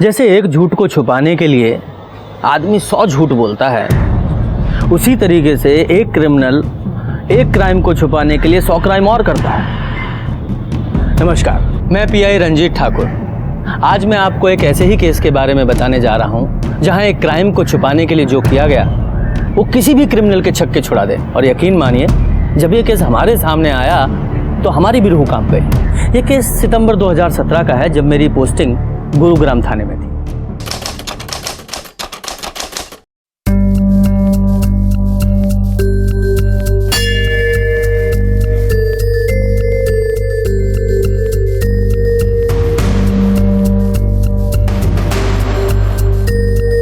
जैसे एक झूठ को छुपाने के लिए आदमी 100 झूठ बोलता है, उसी तरीके से एक क्रिमिनल एक क्राइम को छुपाने के लिए 100 क्राइम और करता है। नमस्कार, मैं पीआई रंजीत ठाकुर। आज मैं आपको एक ऐसे ही केस के बारे में बताने जा रहा हूं जहां एक क्राइम को छुपाने के लिए जो किया गया वो किसी भी क्रिमिनल के छक्के छुड़ा दे। और यकीन मानिए, जब ये केस हमारे सामने आया तो हमारी भी रूह कांप गई। ये केस सितंबर 2017 का है, जब मेरी पोस्टिंग गुरुग्राम थाने में थी।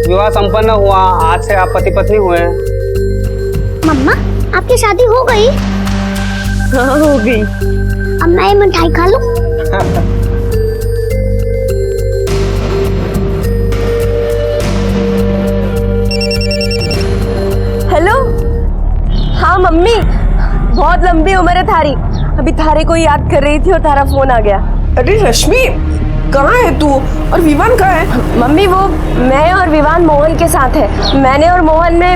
विवाह संपन्न हुआ, आज से आप पति पत्नी हुए। मम्मा, आपकी शादी हो गई? हाँ, हो गई। अब मैं ये मिठाई खा लूं? हेलो। हाँ मम्मी, बहुत लंबी उम्र है थारी। अभी थारे को याद कर रही थी और थारा फोन आ गया। अरे रश्मि, कहाँ है तू और विवान कहाँ है? मम्मी, वो मैं और विवान मोहन के साथ है। मैंने और मोहन ने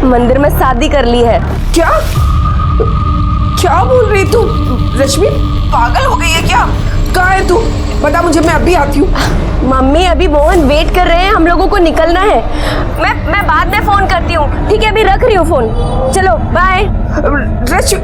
मंदिर में शादी कर ली है। क्या क्या बोल रही तू? रश्मि पागल हो गई है क्या? कहाँ है तू? बता मुझे, मैं अभी आती हूँ। मम्मी, अभी मोहन वेट कर रहे हैं, हम लोगों को निकलना है। मैं बाद में फोन करती हूँ, ठीक है? अभी रख रही हूँ फोन। चलो बाय। रश्मि,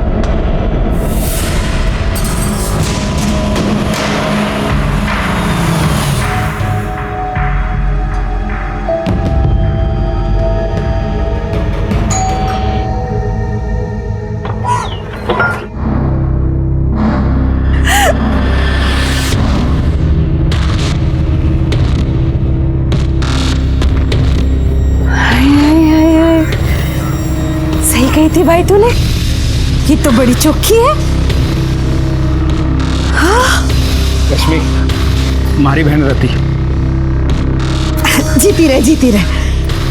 सही कही थी भाई तूने, ये तो बड़ी चौकी है। रश्मि, हमारी बहन रति। जीती रहे,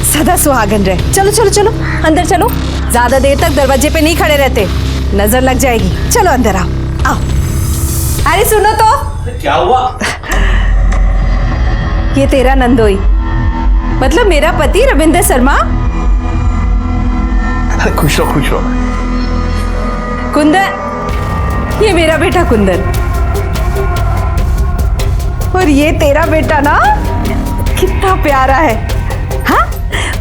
सदा सुहागन रहे। चलो चलो चलो, अंदर चलो। ज्यादा देर तक दरवाजे पे नहीं खड़े रहते, नजर लग जाएगी। चलो अंदर आओ आओ। अरे सुनो तो, क्या हुआ? ये तेरा नंदोई, मतलब मेरा पति रविंद्र शर्मा। खुश रहो। कुंदन, ये मेरा बेटा कुंदन। और ये तेरा बेटा ना, कितना प्यारा है। हाँ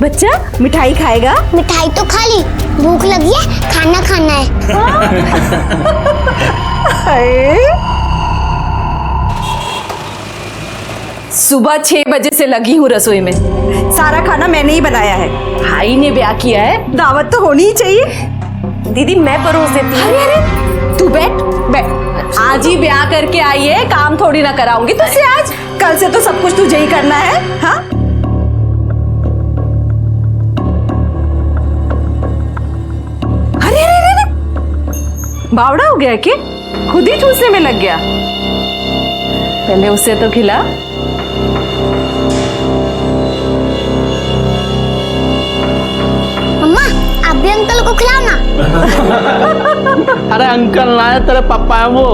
बच्चा, मिठाई खाएगा? मिठाई तो खा ली, भूख लगी है, खाना खाना है। सुबह 6 बजे से लगी हूँ रसोई में। सारा खाना मैंने ही बनाया है। भाई ने ब्याह किया है, दावत तो होनी ही चाहिए। दीदी, मैं परोस देती हूँ। अरे तू बैठ बैठ। आज ही ब्याह करके आई है, काम थोड़ी ना कराऊंगी तुझसे आज। कल से तो सब कुछ तुझे ही करना है। हाँ, अरे अरे अरे, बावड़ा हो गया कि खुद ही ठूसने में लग गया? पहले उसे तो खिला। मम्मा, आप भी अंकल को खिलाओ ना। अरे अंकल ना है, तेरे पापा है वो।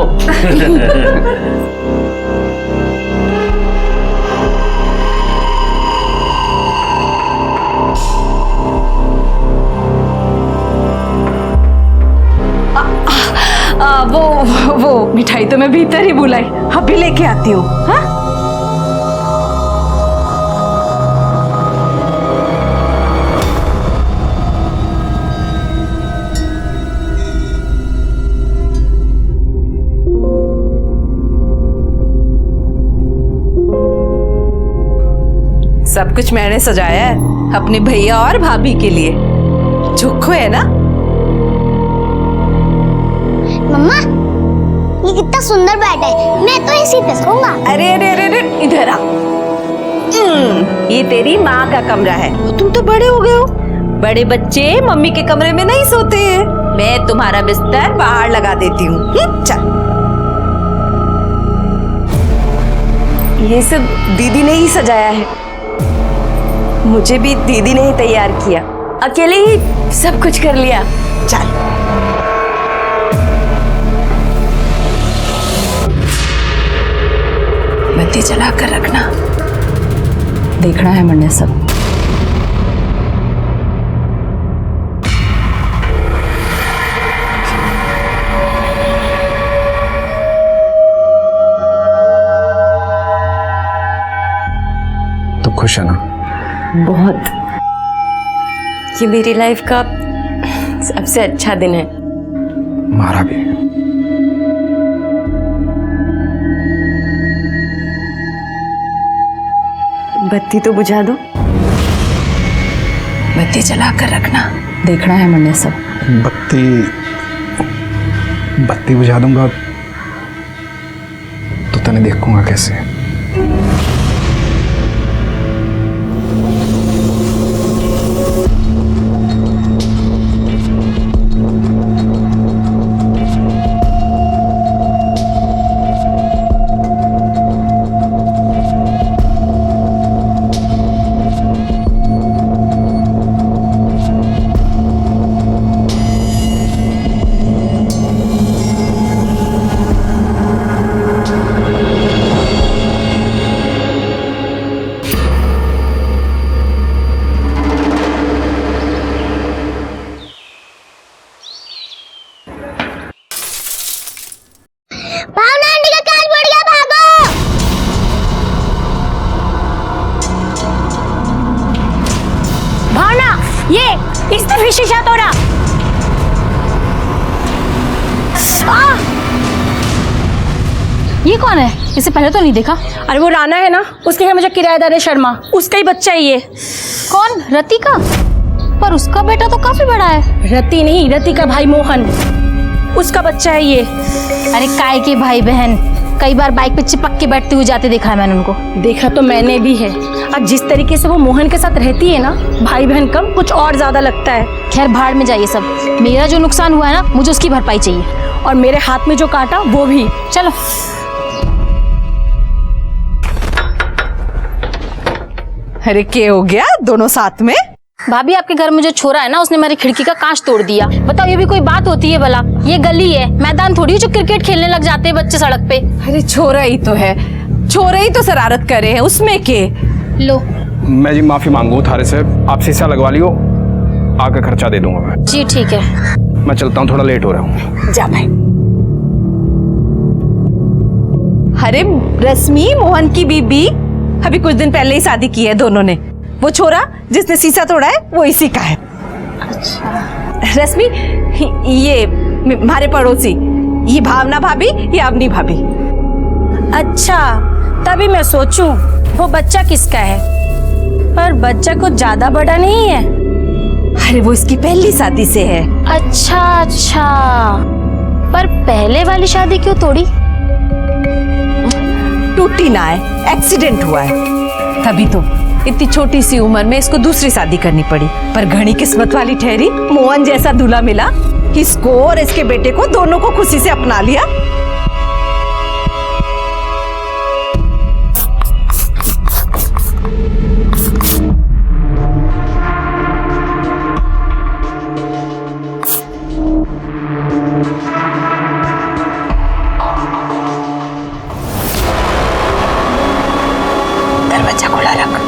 वो मिठाई तो मैं भीतर ही बुलाई, अभी लेके आती हूँ। हाँ, सब कुछ मैंने सजाया है अपने भैया और भाभी के लिए। चुखो है ना? मम्मा, ये कितना सुंदर बेड है, मैं तो इसी पे सोऊंगा। अरे अरे अरे अरे, इधर आ। ये तेरी माँ का कमरा है। तुम तो बड़े हो गए हो, बड़े बच्चे मम्मी के कमरे में नहीं सोते हैं। मैं तुम्हारा बिस्तर बाहर लगा देती हूँ। चल। ये सब दीदी ने ही सजाया है, मुझे भी दीदी ने ही तैयार किया। अकेले ही सब कुछ कर लिया। चल। बत्ती जला कर रखना। देखना है मैंने सब। तो खुश है ना? बहुत। ये मेरी लाइफ का सबसे अच्छा दिन है। हमारा भी। बत्ती तो बुझा दो। बत्ती जला कर रखना, देखना है मैंने सब। बत्ती बुझा दूंगा तो तने देखूंगा कैसे? भावना आंटी का कान पड़ गया, भागो। भावना, ये इसने फिर शीशा तोड़ा। ये कौन है? इसे पहले तो नहीं देखा। अरे वो राना है ना, उसके घर में जो किराएदार है शर्मा, उसका ही बच्चा है ये। कौन? रति का? पर उसका बेटा तो काफी बड़ा है। रति नहीं, रति का भाई मोहन, उसका बच्चा है ये। अरे काय के भाई बहन, कई बार बाइक पे चिपक के बैठते हुए जाते देखा है मैंने उनको। देखा तो मैंने भी है। और जिस तरीके से वो मोहन के साथ रहती है ना, भाई बहन कम कुछ और ज्यादा लगता है। खैर भाड़ में जाइए सब। मेरा जो नुकसान हुआ है ना, मुझे उसकी भरपाई चाहिए। और मेरे हाथ में जो काटा वो भी। चलो। अरे क्या हो गया दोनों साथ में? भाभी, आपके घर में जो छोरा है ना, उसने मेरी खिड़की का कांच तोड़ दिया। बताओ, ये भी कोई बात होती है भला? ये गली है, मैदान थोड़ी जो क्रिकेट खेलने लग जाते हैं बच्चे सड़क पे। अरे छोरा ही तो है, छोरा ही तो शरारत करे हैं, उसमें के। लो। मैं जी माफी मांगू थारे से, आप शीशा लगवा लियो, आगे खर्चा दे दूंगा मैं। जी ठीक है। मैं चलता हूँ, थोड़ा लेट हो रहा हूँ। जा भाई। अरे रश्मि, मोहन की बीबी अभी कुछ दिन पहले ही शादी की है दोनों ने। वो छोरा जिसने शीशा तोड़ा है वो इसी का है। अच्छा। रश्मि, ये हमारे पड़ोसी, ये भावना भाभी, ये अवनी भाभी। अच्छा, तभी मैं सोचूं वो बच्चा किसका है। पर बच्चा कुछ ज्यादा बड़ा नहीं है। अरे वो इसकी पहली शादी से है। अच्छा अच्छा, पर पहले वाली शादी क्यों तोड़ी? टूटी ना है, एक्सीडेंट हुआ है। तभी तो इतनी छोटी सी उम्र में इसको दूसरी शादी करनी पड़ी। पर घनी किस्मत वाली ठहरी, मोहन जैसा दूल्हा मिला। इसको और इसके बेटे को दोनों को खुशी से अपना लिया। दरवाजा खुला रख।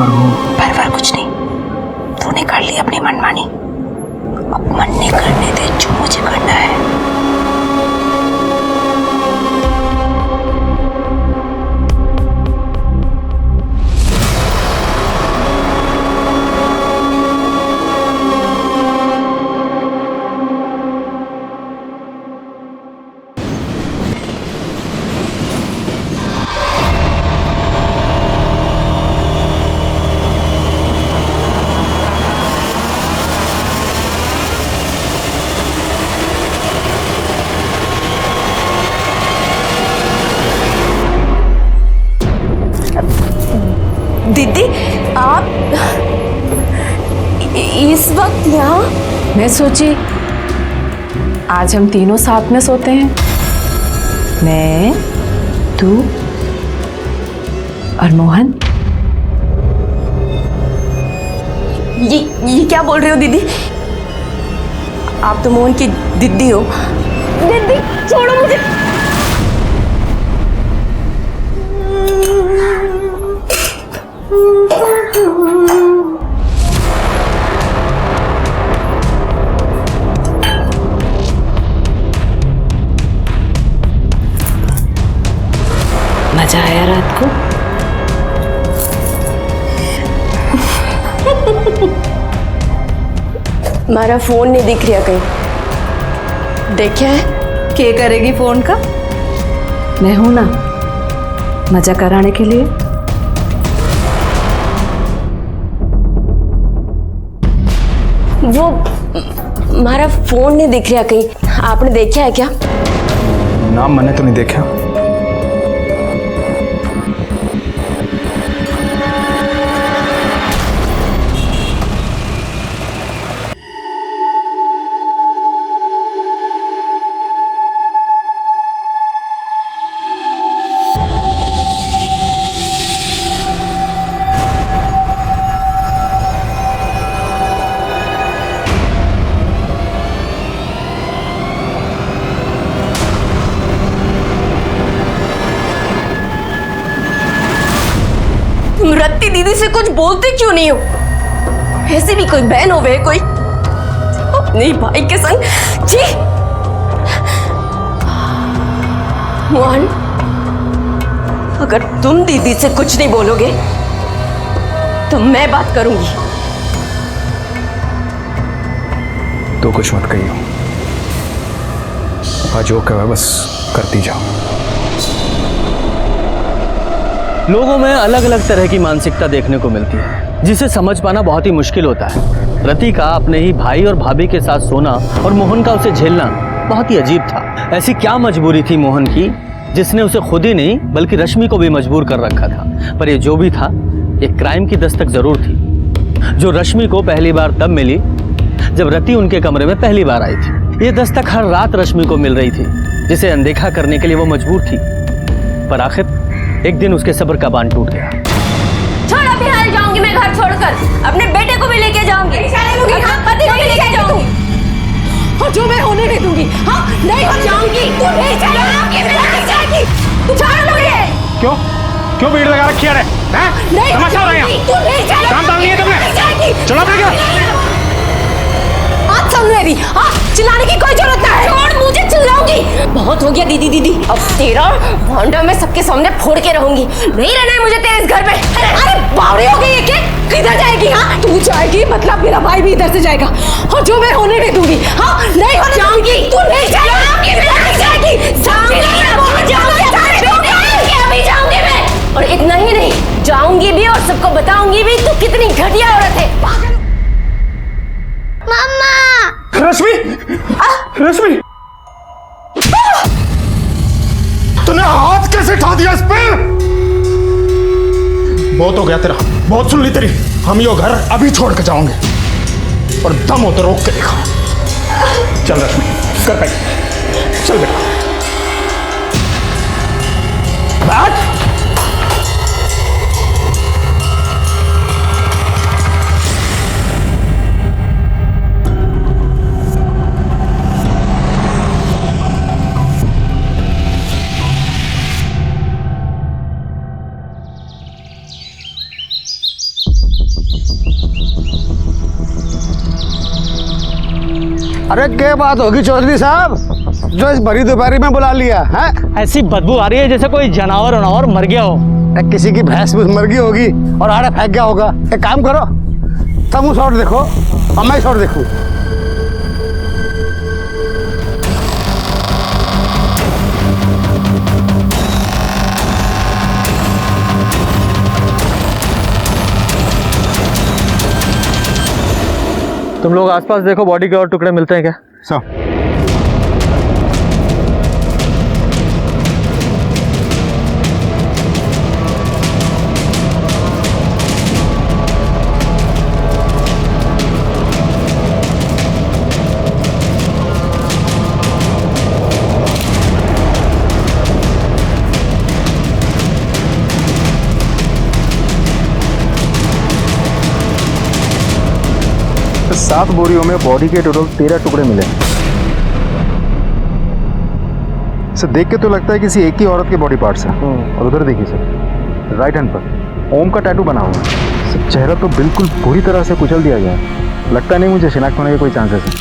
पर कुछ नहीं, तूने कर ली अपनी मनमानी। अब मन नहीं करने दे जो मुझे करना है। दीदी, आप इस वक्त यहाँ? मैं सोची आज हम तीनों साथ में सोते हैं, मैं, तू और मोहन। ये क्या बोल रहे हो दीदी? आप तो मोहन की दीदी हो। दीदी छोड़ो मुझे। मजा आया रात को? हमारा फोन नहीं दिख रहा कहीं, देखा है? क्या करेगी फोन का? मैं हूं ना मजा कराने के लिए। वो हमारा फोन नहीं दिख रहा कहीं, आपने देखा है क्या? नाम मैंने तो नहीं देखा। तुम रत्ती दीदी से कुछ बोलते क्यों नहीं हो? ऐसी भी कोई बहन हो वे कोई अपने भाई के संग? जी मोहन, अगर तुम दीदी से कुछ नहीं बोलोगे तो मैं बात करूंगी। तो कुछ मत कहियो, आज जो कहा बस करती जाओ। लोगों में अलग अलग तरह की मानसिकता देखने को मिलती है, जिसे समझ पाना बहुत ही मुश्किल होता है। रति का अपने ही भाई और भाभी के साथ सोना और मोहन का उसे झेलना बहुत ही अजीब था। ऐसी क्या मजबूरी थी मोहन की जिसने उसे खुद ही नहीं बल्कि रश्मि को भी मजबूर कर रखा था। पर ये जो भी था, एक क्राइम की दस्तक जरूर थी, जो रश्मि को पहली बार तब मिली जब रति उनके कमरे में पहली बार आई थी। ये दस्तक हर रात रश्मि को मिल रही थी, जिसे अनदेखा करने के लिए वो मजबूर थी। पर आखिर एक दिन उसके सब्र का बांध टूट गया। छोड़, अभी हाल जाऊंगी मैं घर छोड़कर, अपने बेटे को भी लेके जाऊंगी, अपने पति को भी लेके जाऊंगी, और जो मैं होने नहीं दूंगी। हाँ, नहीं हो जाऊंगी, तू नहीं जाएगी, मैं नहीं जाएगी, तू छोड़ मुझे। क्यों क्यों भीड़ लगा रखी है? नहीं तमाशा हो रहा है? तू नहीं जाएगी, काम डाल लिया तुमने? चलो अपने घर। बात सुन मेरी, हाँ, चिल्लाने की कोई जरूरत नहीं है। छोड़ मुझे, चिल्लाऊंगी। बहुत हो गया दीदी दीदी, अब तेरा भांडा मैं सबके सामने फोड़ के रहूंगी। नहीं रहना है मुझे तेरे इस घर में। अरे बावड़ी हो गई है क्या? किधर जाएगी? हाँ, तू जाएगी मतलब मेरा भाई भी इधर से जाएगा, और जो मैं होने नहीं दूंगी। हाँ, नहीं हो जाऊंगी, तू नहीं जाएगी, नहीं जाएगी, अभी जाऊंगी मैं। और इतना ही नहीं, जाऊंगी भी और सबको बताऊंगी भी तू कितनी घटिया औरत है। मम्मा, रश्मि, रश्मि, तूने हाथ कैसे उठा दिया इस पे? बहुत हो गया तेरा, बहुत सुन ली तेरी। हम यो घर अभी छोड़ के जाओगे, और दम हो तो रोक के देखो। चल रश्मि, कर पाई, चल बेटा। बैठ। अरे क्या बात होगी चौधरी साहब, जो इस भरी दोपहरी में बुला लिया है? ऐसी बदबू आ रही है जैसे कोई जानवर वनावर मर गया हो। किसी की भैंस भूस मर गई होगी और आड़े फेंक गया होगा। एक काम करो, तुम शॉट देखो और मैं शॉट देखूं। तुम लोग आसपास देखो, बॉडी के और टुकड़े मिलते हैं क्या? सर तो 7 बोरियों में बॉडी के टोटल 13 टुकड़े मिले। सर देख के तो लगता है किसी एक ही औरत के बॉडी पार्ट्स हैं। और उधर देखिए सर, राइट हैंड पर ओम का टैटू बना हुआ है। सर चेहरा तो बिल्कुल पूरी तरह से कुचल दिया गया है, लगता नहीं मुझे शिनाख्त होने के कोई चांसेस है।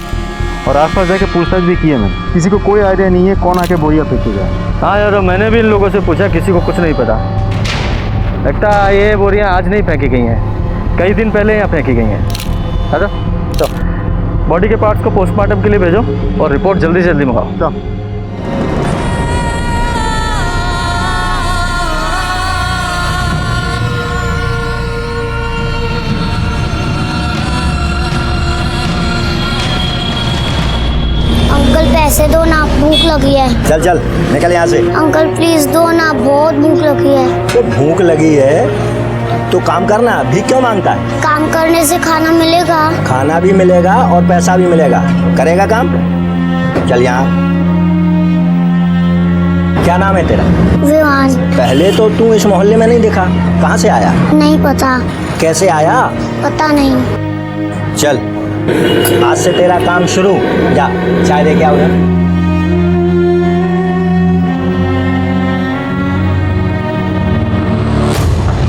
और आसपास जाके पूछताछ भी की है मैंने, किसी को कोई आइडिया नहीं है कौन आके बोरिया फेंकेगा। हाँ यार, मैंने भी इन लोगों से पूछा, किसी को कुछ नहीं पता। लगता है ये बोरियां आज नहीं फेंकी गई हैं, कई दिन पहले यहाँ फेंकी गई हैं। अच्छा तो बॉडी के पार्ट्स को पोस्टमार्टम के लिए भेजो और रिपोर्ट जल्दी से जल्दी मंगाओ। तो अंकल पैसे दो ना, भूख लगी है। चल चल निकल यहाँ से। अंकल प्लीज दो ना, बहुत भूख लगी है। तो भूख लगी है तो काम करना, भीख क्यों मांगता है? काम करने से खाना मिलेगा। खाना भी मिलेगा और पैसा भी मिलेगा, करेगा काम। चल यहाँ। क्या नाम है तेरा? विवान। पहले तो तू इस मोहल्ले में नहीं दिखा, कहाँ से आया? नहीं पता। कैसे आया? पता नहीं। चल आज से तेरा काम शुरू, जा चाय लेके आओ।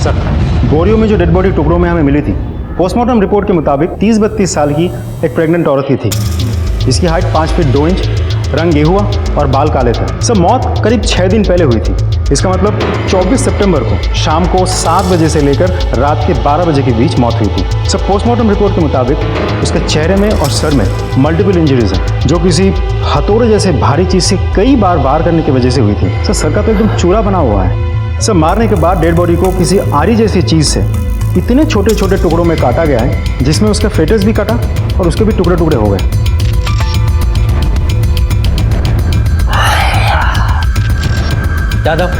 सर, बोरियों में जो डेड बॉडी टुकड़ों में हमें मिली थी, पोस्टमार्टम रिपोर्ट के मुताबिक 30-32 साल की एक प्रेग्नेंट औरत की थी। इसकी हाइट 5 फीट 2 इंच, रंग गेहुआ और बाल काले थे। सब मौत करीब 6 दिन पहले हुई थी। इसका मतलब 24 सितंबर को शाम को 7 बजे से लेकर रात के 12 बजे के बीच मौत हुई थी। सब पोस्टमार्टम रिपोर्ट के मुताबिक उसके चेहरे में और सर में मल्टीपल इंजरीज हैं, जो किसी हथौड़े जैसे भारी चीज़ से कई बार वार करने की वजह से हुई थी। सर का तो एकदम चूरा बना हुआ है। सब मारने के बाद डेड बॉडी को किसी आरी जैसी चीज़ से इतने छोटे छोटे टुकड़ों में काटा गया है, जिसमें उसका फेटस भी काटा और उसके भी टुकड़े टुकड़े हो गए। यादव,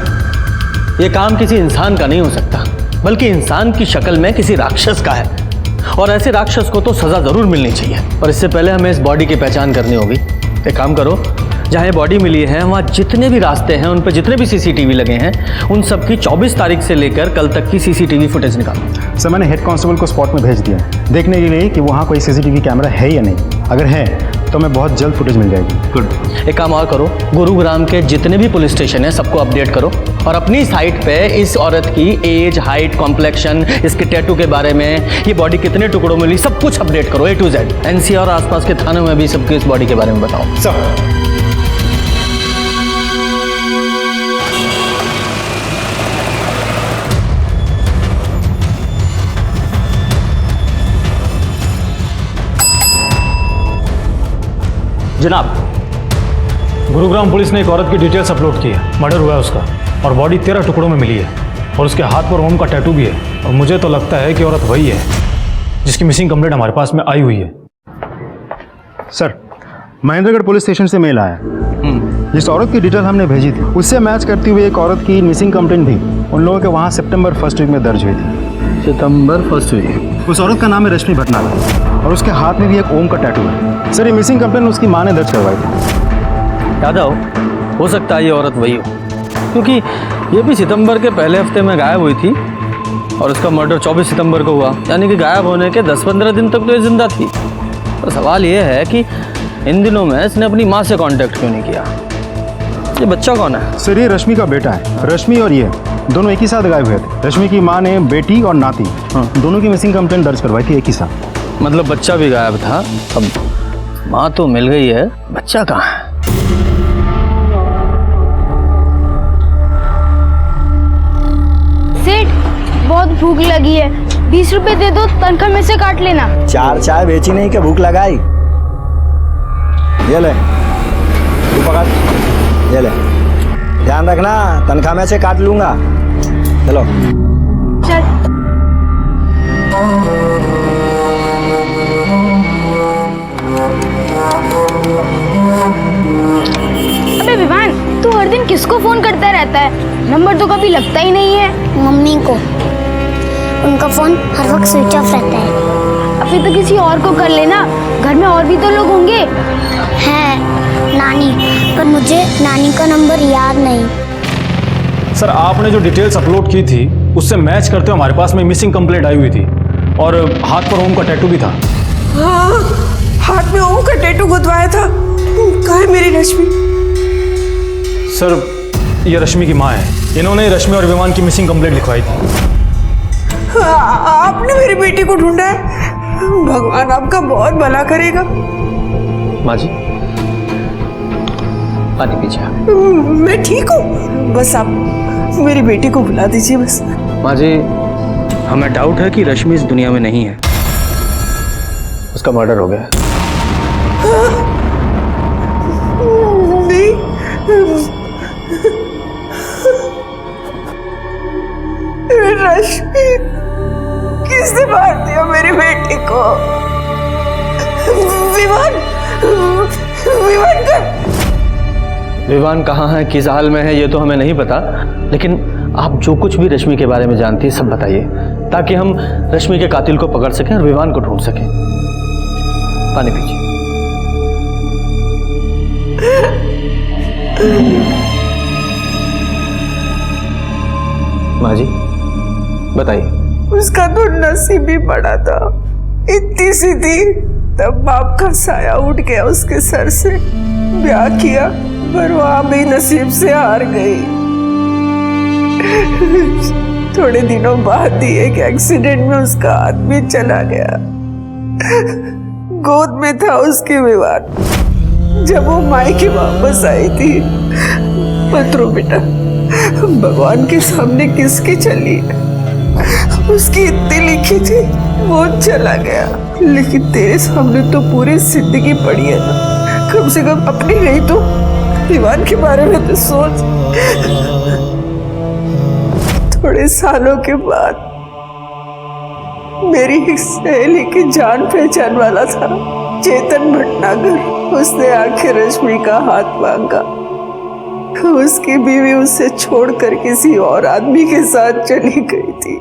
ये काम किसी इंसान का नहीं हो सकता, बल्कि इंसान की शक्ल में किसी राक्षस का है। और ऐसे राक्षस को तो सजा जरूर मिलनी चाहिए। और इससे पहले हमें इस बॉडी की पहचान करनी होगी। एक काम करो, जहाँ ये बॉडी मिली है वहाँ जितने भी रास्ते हैं, उन पर जितने भी सीसीटीवी लगे हैं, उन सब की 24 तारीख से लेकर कल तक की सीसीटीवी फुटेज निकालो। सर, मैंने हेड कांस्टेबल को स्पॉट में भेज दिया है, देखने के लिए कि वहाँ कोई सीसीटीवी कैमरा है या नहीं। अगर है तो मैं बहुत जल्द फुटेज मिल जाएगी। गुड। एक काम और करो, गुरुग्राम के जितने भी पुलिस स्टेशन हैं सबको अपडेट करो और अपनी साइट पे इस औरत की एज, हाइट, कॉम्प्लेक्शन, इसके टैटू के बारे में, ये बॉडी कितने टुकड़ों में मिली, सब कुछ अपडेट करो A to Z। NCR और आसपास के थानों में भी सबके इस बॉडी के बारे में बताओ। सर, जनाब, गुरुग्राम पुलिस ने एक औरत की डिटेल्स अपलोड की है। मर्डर हुआ है उसका और बॉडी 13 टुकड़ों में मिली है और उसके हाथ पर ओम का टैटू भी है। और मुझे तो लगता है कि औरत वही है जिसकी मिसिंग कंप्लेंट हमारे पास में आई हुई है। सर, महेंद्रगढ़ पुलिस स्टेशन से मेल आया। जिस औरत की डिटेल हमने भेजी थी उससे मैच करती हुई एक औरत की मिसिंग कंप्लेंट भी उन लोगों के वहाँ सितंबर 1st वीक में दर्ज हुई थी। सितंबर 1st वीक? उस औरत का नाम है रश्मि भटनागर और उसके हाथ में भी एक ओम का टैटू है। सर, ये मिसिंग कंप्लेंट उसकी माँ ने दर्ज करवाई थी। यादव, हो सकता है ये औरत वही हो, क्योंकि ये भी सितंबर के पहले हफ्ते में गायब हुई थी और उसका मर्डर 24 सितंबर को हुआ, यानी कि गायब होने के 10-15 दिन तक तो ये जिंदा थी। तो सवाल ये है कि इन दिनों में इसने अपनी माँ से कांटेक्ट क्यों नहीं किया? ये बच्चा कौन है? सर, ये रश्मि का बेटा है। रश्मि और ये दोनों एक ही साथ गायब हुए थे। रश्मि की माँ ने बेटी और नाती दोनों की मिसिंग कंप्लेंट दर्ज करवाई थी एक ही साथ। मतलब बच्चा भी गायब था। अब माँ तो मिल गई है, बच्चा कहाँ है? सेठ, बहुत भूख लगी है, 20 रुपए दे दो, तनख्वाह में से काट लेना। 4 चाय बेची नहीं क्या भूख लगाई? ये ले, तू पकड़, ये ले। ध्यान रखना, तनख्वाह में से काट लूंगा। चलो चल। अबे विवान, तू हर दिन किसको फोन करता रहता है? नंबर तो कभी लगता ही नहीं है। मम्मी को, उनका फोन हर वक्त स्विच ऑफ रहता है। अभी तो किसी और को कर लेना, घर में और भी तो लोग होंगे। हैं नानी, पर मुझे नानी का नंबर याद नहीं। सर, आपने जो डिटेल्स अपलोड की थी उससे मैच करते हुए हमारे पास में मिसिंग कंप्लेंट आई हुई थी और हाथ पर ओम का टैटू भी था। हाँ, हाथ में ओम का टैटू गुदवाया था। कहाँ है मेरी रश्मि? सर, ये रश्मि की माँ है। इन्होंने रश्मि और विमान की मिसिंग कंप्लेंट लिखवाई थी। आपने मेरी बेटी को ढूंढा है? भगवान आपका बहुत भला करेगा। माँ जी पानी पीजिए। मैं ठीक हूँ, बस आप मेरी बेटी को बुला दीजिए बस। माँ जी हमें डाउट है कि रश्मि इस दुनिया में नहीं है, उसका मर्डर हो गया है। नहीं, रश्मि किसने मार दिया मेरी बेटी को? विवान, विवान का विवान कहाँ है, किस हाल में है, ये तो हमें नहीं पता, लेकिन आप जो कुछ भी रश्मि के बारे में जानती है सब बताइए, ताकि हम रश्मि के कातिल को पकड़ सकें और विवान को ढूंढ सकें। पानी पीजिए। माँ जी बताइए। उसका तो नसीब ही बड़ा था, इतनी सी थी तब बाप का साया उठ गया उसके सर से। ब्याह किया पर वहां भी नसीब से हार गई। थोड़े दिनों बाद ही एक एक्सीडेंट में उसका आदमी चला गया। गोद में था उसके विवान। जब वो मायके वापस आई थी, मत रो बेटा, भगवान के सामने किसकी चली है? उसकी इतनी लिखी थी, वो चला गया, लेकिन तेरे सामने तो पूरी जिंदगी पड़ी है ना। कम से कम अपनी नहीं तो दीवान के बारे में तो सोच। थोड़े सालों के बाद मेरी एक सहेली की जान पहचान वाला था, चेतन भटनागर। उसने आखिर रश्मि का हाथ मांगा। उसकी बीवी उसे छोड़कर किसी और आदमी के साथ चली गई थी।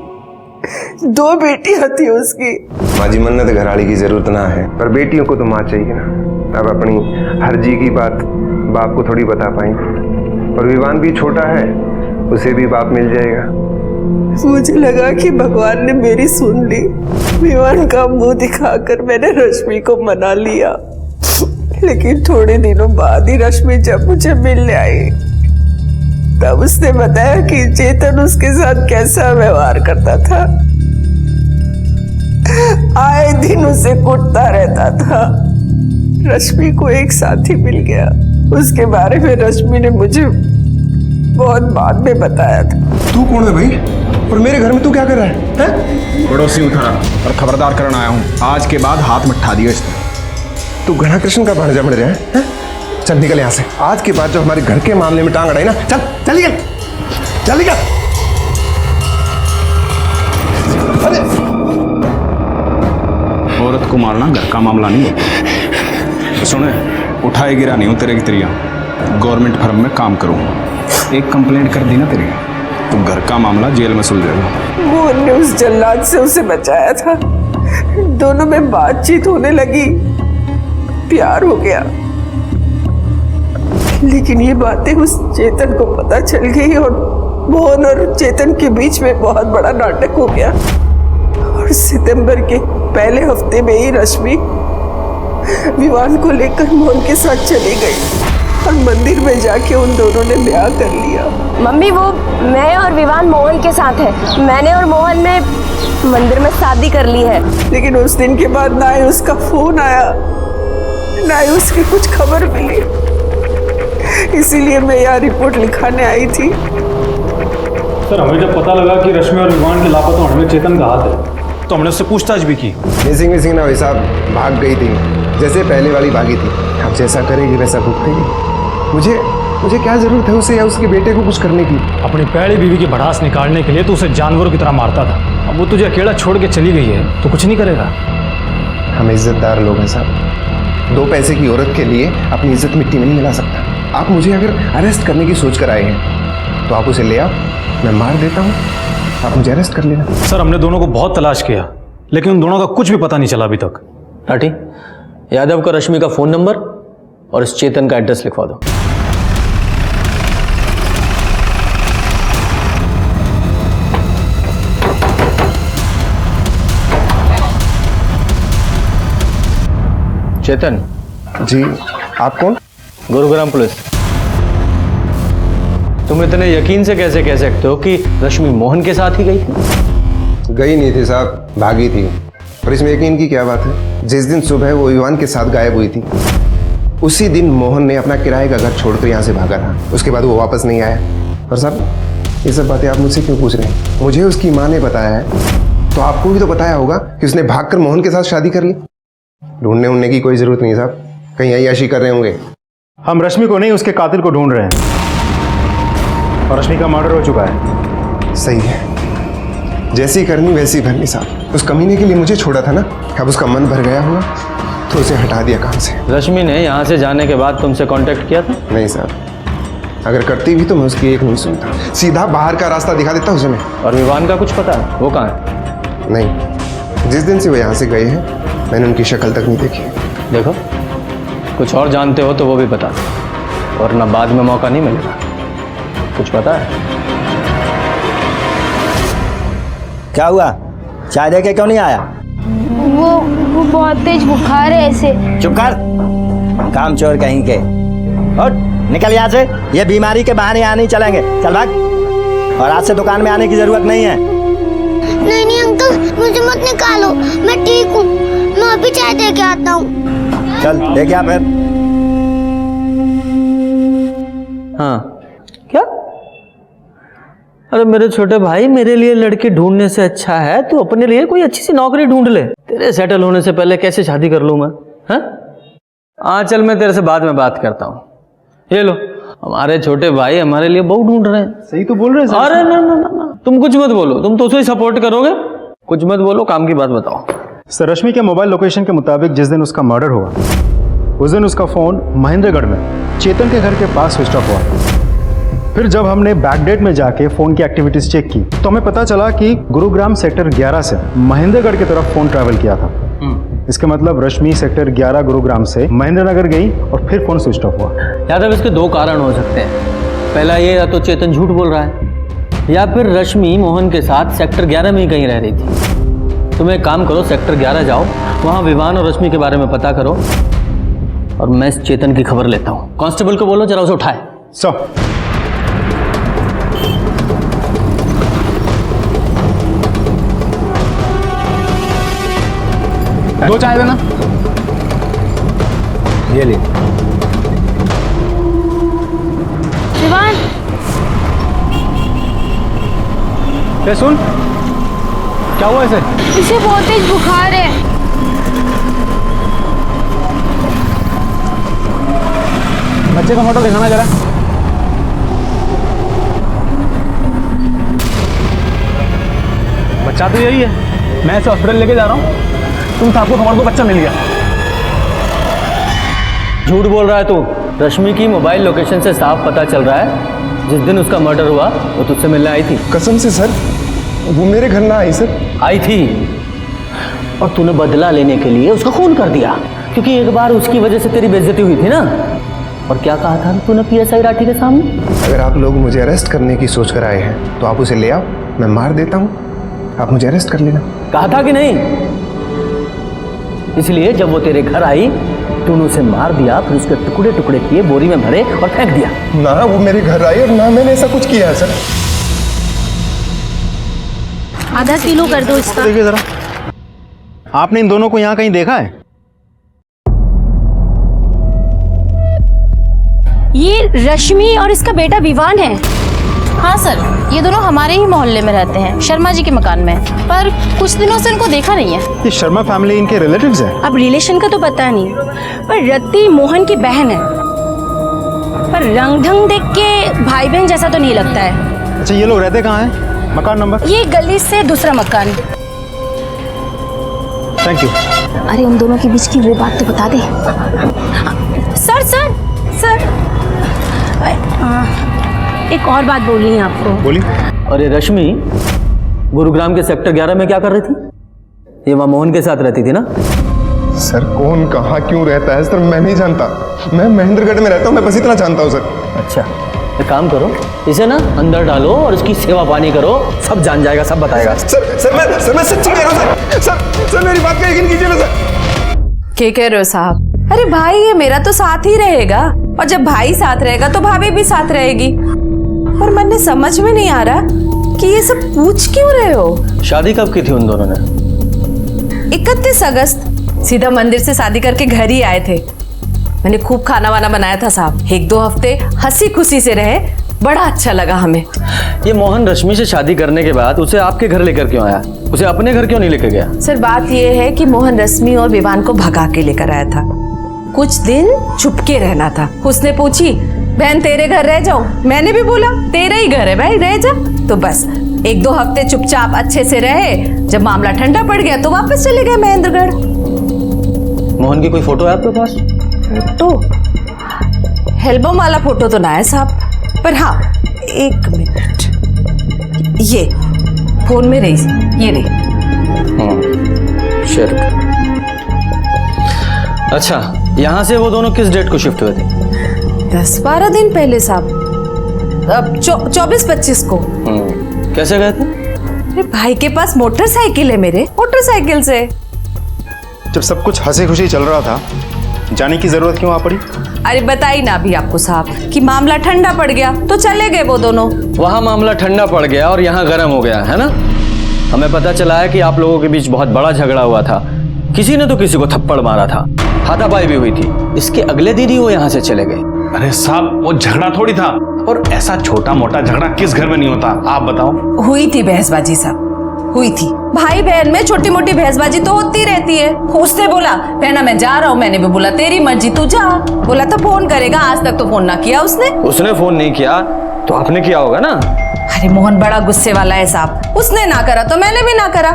2 बेटियां थी उसकी। माँ जी मन्नत घराड़ी की जरूरत ना है, पर बेटियों को तो माँ चाहिए ना। अब अपनी हर्जी की बात बाप को थोड़ी बता पाएंगे, और विवान भी छोटा है, उसे भी बाप मिल जाएगा। मुझे लगा कि भगवान ने मेरी सुन ली। विवान का मुंह दिखाकर मैंने रश्मि को मना लिया, लेकिन थोड़े दिनों बाद ही रश्मि जब मुझे मिलने आई, तब उसने बताया कि चेतन उसके साथ कैसा व्यवहार करता था। आए दिन उसे कुटता रहता था। रश्मि को एक साथी मिल गया, उसके बारे में रश्मि ने मुझे बहुत बाद में बताया था। तू कौन है भाई, और मेरे घर में तू क्या कर रहा है? पड़ोसी उठा और खबरदार करना आया हूँ, आज के बाद हाथ मत उठा दियो इसने। तू घना कृष्ण का भांजा बन रहा है? चल निकल यहाँ से। आज के बाद जो हमारे घर के मामले में टांग अड़ाई ना, चल चल निकल, चल निकल। अरे औरत को मारना घर का मामला नहीं होता। सुने, उठाए गिरा नहीं हूँ तेरे की तेरिया। गवर्नमेंट फर्म में काम करूँ, एक कंप्लेंट कर दी ना तेरी, तो घर का मामला जेल में सुलझेगा। मोहन ने उस जल्लाद से उसे बचाया था। दोनों में बातचीत होने लगी, प्यार हो गया, लेकिन ये बातें उस चेतन को पता चल गई और मोहन और चेतन के बीच में बहुत बड़ा नाटक हो गया। और सितंबर के पहले हफ्ते में ही रश्मि विवान को लेकर मोहन के साथ चली गई और मंदिर में जाके उन दोनों ने ब्याह कर लिया। मम्मी, वो मैं और विवान मोहन के साथ है। मैंने और मोहन ने मंदिर में शादी कर ली है। लेकिन उस दिन के बाद ना ही उसका फोन आया, ना ही उसकी कुछ खबर मिली। इसीलिए मैं यहाँ रिपोर्ट लिखाने आई थी। सर, हमें जब पता लगा कि रश्मि और विवान के लापता होने में चेतन का हाथ है, तो हमने उससे पूछताछ भी की। मिसिंग ना भाई साहब, भाग गई थी जैसे पहले वाली भागी थी। अब जैसा करेगी वैसा भुगतेगी। मुझे क्या जरूरत है उसे या उसके बेटे को कुछ करने की? अपनी पहली बीवी की भड़ास निकालने के लिए तो उसे जानवरों की तरह मारता था। अब वो तुझे अकेला छोड़ के चली गई है तो कुछ नहीं करेगा। हम इज्जतदार लोग हैं साहब, 2 पैसे की औरत के लिए अपनी इज्जत मिट्टी में नहीं मिला सकता। आप मुझे अगर अरेस्ट करने की सोच कर आए हैं तो आप उसे ले आओ, मैं मार देता हूँ, आप मुझे अरेस्ट कर लेना। सर, हमने दोनों को बहुत तलाश किया, लेकिन उन दोनों का कुछ भी पता नहीं चला अभी तक। टाटी, यादव को रश्मि का फोन नंबर और इस चेतन का एड्रेस लिखवा दो। चेतन जी, आप कौन? गुरुग्राम पुलिस। तुम इतने यकीन से कैसे कह सकते हो कि रश्मि मोहन के साथ ही गई थी? गई नहीं थी साहब, भागी थी। और इसमें यकीन की क्या बात है? जिस दिन सुबह वो विवान के साथ गायब हुई थी, उसी दिन मोहन ने अपना किराए का घर छोड़कर यहाँ से भागा था। उसके बाद वो वापस नहीं आया। और साहब ये सब बातें आप मुझसे क्यों पूछ रहे हैं? मुझे उसकी माँ ने बताया है, तो आपको भी तो बताया होगा कि उसने भागकर मोहन के साथ शादी कर ली। ढूंढने उड़ने की कोई जरूरत नहीं साहब, कहीं अय्याशी कर रहे होंगे। हम रश्मि को नहीं, उसके कातिल को ढूंढ रहे हैं, और रश्मि का मर्डर हो चुका है। सही है, जैसी करनी वैसी भरनी साहब। उस कमीने के लिए मुझे छोड़ा था ना, अब उसका मन भर गया होगा तो उसे हटा दिया काम से। रश्मि ने यहाँ से जाने के बाद तुमसे कांटेक्ट किया था? नहीं साहब, अगर करती भी तो मैं उसकी एक नहीं सुनता, सीधा बाहर का रास्ता दिखा देता उसे मैं। और विवान का कुछ पता है, वो कहाँ है? नहीं, जिस दिन से वो यहाँ से गए हैं मैंने उनकी शक्ल तक नहीं देखी। देखो, कुछ और जानते हो तो वो भी बता दो, वरना बाद में मौका नहीं मिलेगा। कुछ पता है? क्या हुआ? चाय दे के क्यों नहीं आया? वो बहुत तेज बुखार है ऐसे। चुप कर, काम चोर कहीं के। उठ, निकल यहाँ से। ये बीमारी के बहाने यहाँ नहीं चलेंगे, चल भाग। और आज से दुकान में आने की जरूरत नहीं है। नहीं नहीं अंकल, मुझे मत निकालो, मैं ठीक हूँ। मैं अभी चाय दे के आता हूँ। चल देख आ फिर। हाँ, क्या? अरे मेरे छोटे भाई, मेरे लिए लड़की ढूंढने से अच्छा है तू अपने लिए कोई अच्छी सी नौकरी ढूंढ ले। तेरे सेटल होने से पहले कैसे शादी कर लूँ मैं? हाँ चल, मैं तेरे से बाद में बात करता हूँ। ये लो, हमारे छोटे भाई हमारे लिए बहू ढूंढ रहे हैं। सही तो बोल रहे हैं। अरे ना ना ना, तुम कुछ मत बोलो, तुम तो उसे ही सपोर्ट करोगे। कुछ मत बोलो, काम की बात बताओ। सर, रश्मि के मोबाइल लोकेशन के मुताबिक जिस दिन उसका मर्डर हुआ उस दिन उसका फ़ोन महेंद्रगढ़ में चेतन के घर के पास स्विच ऑफ हुआ। फिर जब हमने बैकडेट में जाके फ़ोन की एक्टिविटीज़ चेक की तो हमें पता चला कि गुरुग्राम सेक्टर 11 से महेंद्रगढ़ की तरफ फ़ोन ट्रैवल किया था। इसका मतलब रश्मि सेक्टर 11 गुरुग्राम से महेंद्रनगर गई और फिर फ़ोन स्विच ऑफ हुआ। यादव, इसके दो कारण हो सकते हैं। पहला ये, या तो चेतन झूठ बोल रहा है, या फिर रश्मि मोहन के साथ सेक्टर 11 में ही कहीं रह रही थी। तुम एक काम करो, सेक्टर 11 जाओ, वहाँ विवान और रश्मि के बारे में पता करो, और मैं इस चेतन की खबर लेता हूँ। कांस्टेबल को बोलो जरा उसे उठाए। सर, दो चाय देना। ये ले। विवान, क्या सुन, क्या हुआ इसे? इसे बहुत तेज बुखार है। बच्चे का फोटो दिखाना जरा। बच्चा तो यही है, मैं इसे हॉस्पिटल लेके जा रहा हूँ। तुम साहब को खबर दो, बच्चा मिल गया। झूठ बोल रहा है तू। रश्मि की मोबाइल लोकेशन से साफ पता चल रहा है जिस दिन उसका मर्डर हुआ वो तुझसे मिलने आई थी। कसम से सर, वो मेरे घर ना आई सर। आई थी, और तूने बदला लेने के लिए उसका खून कर दिया, क्योंकि एक बार उसकी वजह से तेरी बेइज्जती हुई थी ना। और क्या कहा था तूने पीएसआई राठी के सामने? अगर आप लोग मुझे अरेस्ट करने की सोच कर आए हैं तो आप उसे ले आओ, मैं मार देता हूँ, आप मुझे अरेस्ट कर लेना। कहा था कि नहीं? इसलिए जब वो तेरे घर आई तूने उसे मार दिया, फिर उसके टुकड़े टुकड़े किए, बोरी में भरे और फेंक दिया। ना वो मेरे घर आई और ना मैंने ऐसा कुछ किया है सर। आधा किलो कर दो इसका। देखिए जरा, आपने इन दोनों को यहाँ कहीं देखा है? ये रश्मि और इसका बेटा विवान है। हाँ सर, ये दोनों हमारे ही मोहल्ले में रहते हैं, शर्मा जी के मकान में, पर कुछ दिनों से इनको देखा नहीं है। ये शर्मा फैमिली इनके रिलेटिव्स हैं? अब रिलेशन का तो पता नहीं, पर रत्ती मोहन की बहन है, पर रंग ढंग देख के भाई बहन जैसा तो नहीं लगता है। अच्छा, ये लोग रहते कहाँ हैं? मकान नंबर? ये गली से दूसरा मकान। Thank you. अरे उन दोनों के बीच की वो बात तो बता दे। सर सर सर, एक और बात बोलनी है आपको। बोलिए। और ये रश्मि गुरुग्राम के सेक्टर 11 में क्या कर रही थी? ये वहाँ मोहन के साथ रहती थी ना? सर कौन कहाँ क्यों रहता है सर मैं नहीं जानता, मैं महेंद्रगढ़ में रहता हूँ, मैं बस इतना जानता हूँ सर। अच्छा, एक काम करो, इसे ना अंदर डालो और इसकी सेवा पानी करो, सब जान जाएगा, सब बताएगा। सर मैं सच्ची कह रहा हूँ सर मेरी बात का यकीन कीजिए ना सर। क्या कह रहे हो साहब? अरे भाई ये मेरा तो साथ ही रहेगा, और जब भाई साथ रहेगा तो भाभी भी साथ रहेगी। और मन समझ में नहीं आ रहा कि ये सब पूछ क्यों रहे हो? शादी कब की थी उन दोनों ने? 31 अगस्त। सीधा मंदिर से शादी करके घर ही आए थे। मैंने खूब खाना वाना बनाया था साहब। 1-2 हफ्ते हंसी खुशी से रहे, बड़ा अच्छा लगा हमें। ये मोहन रश्मि से शादी करने के बाद उसे आपके घर लेकर क्यों आया? उसे अपने घर क्यों नहीं लेकर गया? सर बात ये है कि मोहन रश्मि और विवान को भगा के लेकर आया था। कुछ दिन चुपके रहना था। उसने पूछी बहन तेरे घर रह जाऊं? मैंने भी बोला तेरा ही घर है भाई, रह जा। तो बस 1-2 हफ्ते चुपचाप अच्छे से रहे। जब मामला ठंडा पड़ गया तो वापस चले गए महेंद्रगढ़। मोहन की कोई फोटो है आपके पास? फोटो? एल्बम वाला फोटो तो ना है साहब, पर हाँ 1 मिनट, ये फोन में रही, ये रही। शेयर। अच्छा, यहाँ से वो दोनों किस डेट को शिफ्ट हुए थे? 10-12 दिन पहले साहब, अब 24-25 को। कैसे गए थे? अरे भाई के पास मोटरसाइकिल है मेरे, मोटरसाइकिल से। जब सब कुछ हंसी खुशी चल रहा था, जाने की जरूरत क्यों आ पड़ी? अरे बताई ना अभी आपको साहब कि मामला ठंडा पड़ गया तो चले गए वो दोनों। वहाँ मामला ठंडा पड़ गया और यहाँ गर्म हो गया है ना? हमें पता चला है कि आप लोगों के बीच बहुत बड़ा झगड़ा हुआ था। किसी ने तो किसी को थप्पड़ मारा था, हाथापाई भी हुई थी। इसके अगले दिन ही वो यहाँ से चले गए। अरे साहब वो झगड़ा थोड़ी था, और ऐसा छोटा मोटा झगड़ा किस घर में नहीं होता, आप बताओ। हुई थी बहसबाजी साहब, हुई थी। भाई बहन में छोटी मोटी बहसबाजी तो होती रहती है। उसने बोला बहना मैं जा रहा हूँ, मैंने भी बोला तेरी मर्जी तू जा। बोला था फोन करेगा, आज तक तो फोन ना किया उसने। उसने फोन नहीं किया तो आपने किया होगा ना? अरे मोहन बड़ा गुस्से वाला है साहब, उसने ना करा तो मैंने भी ना करा।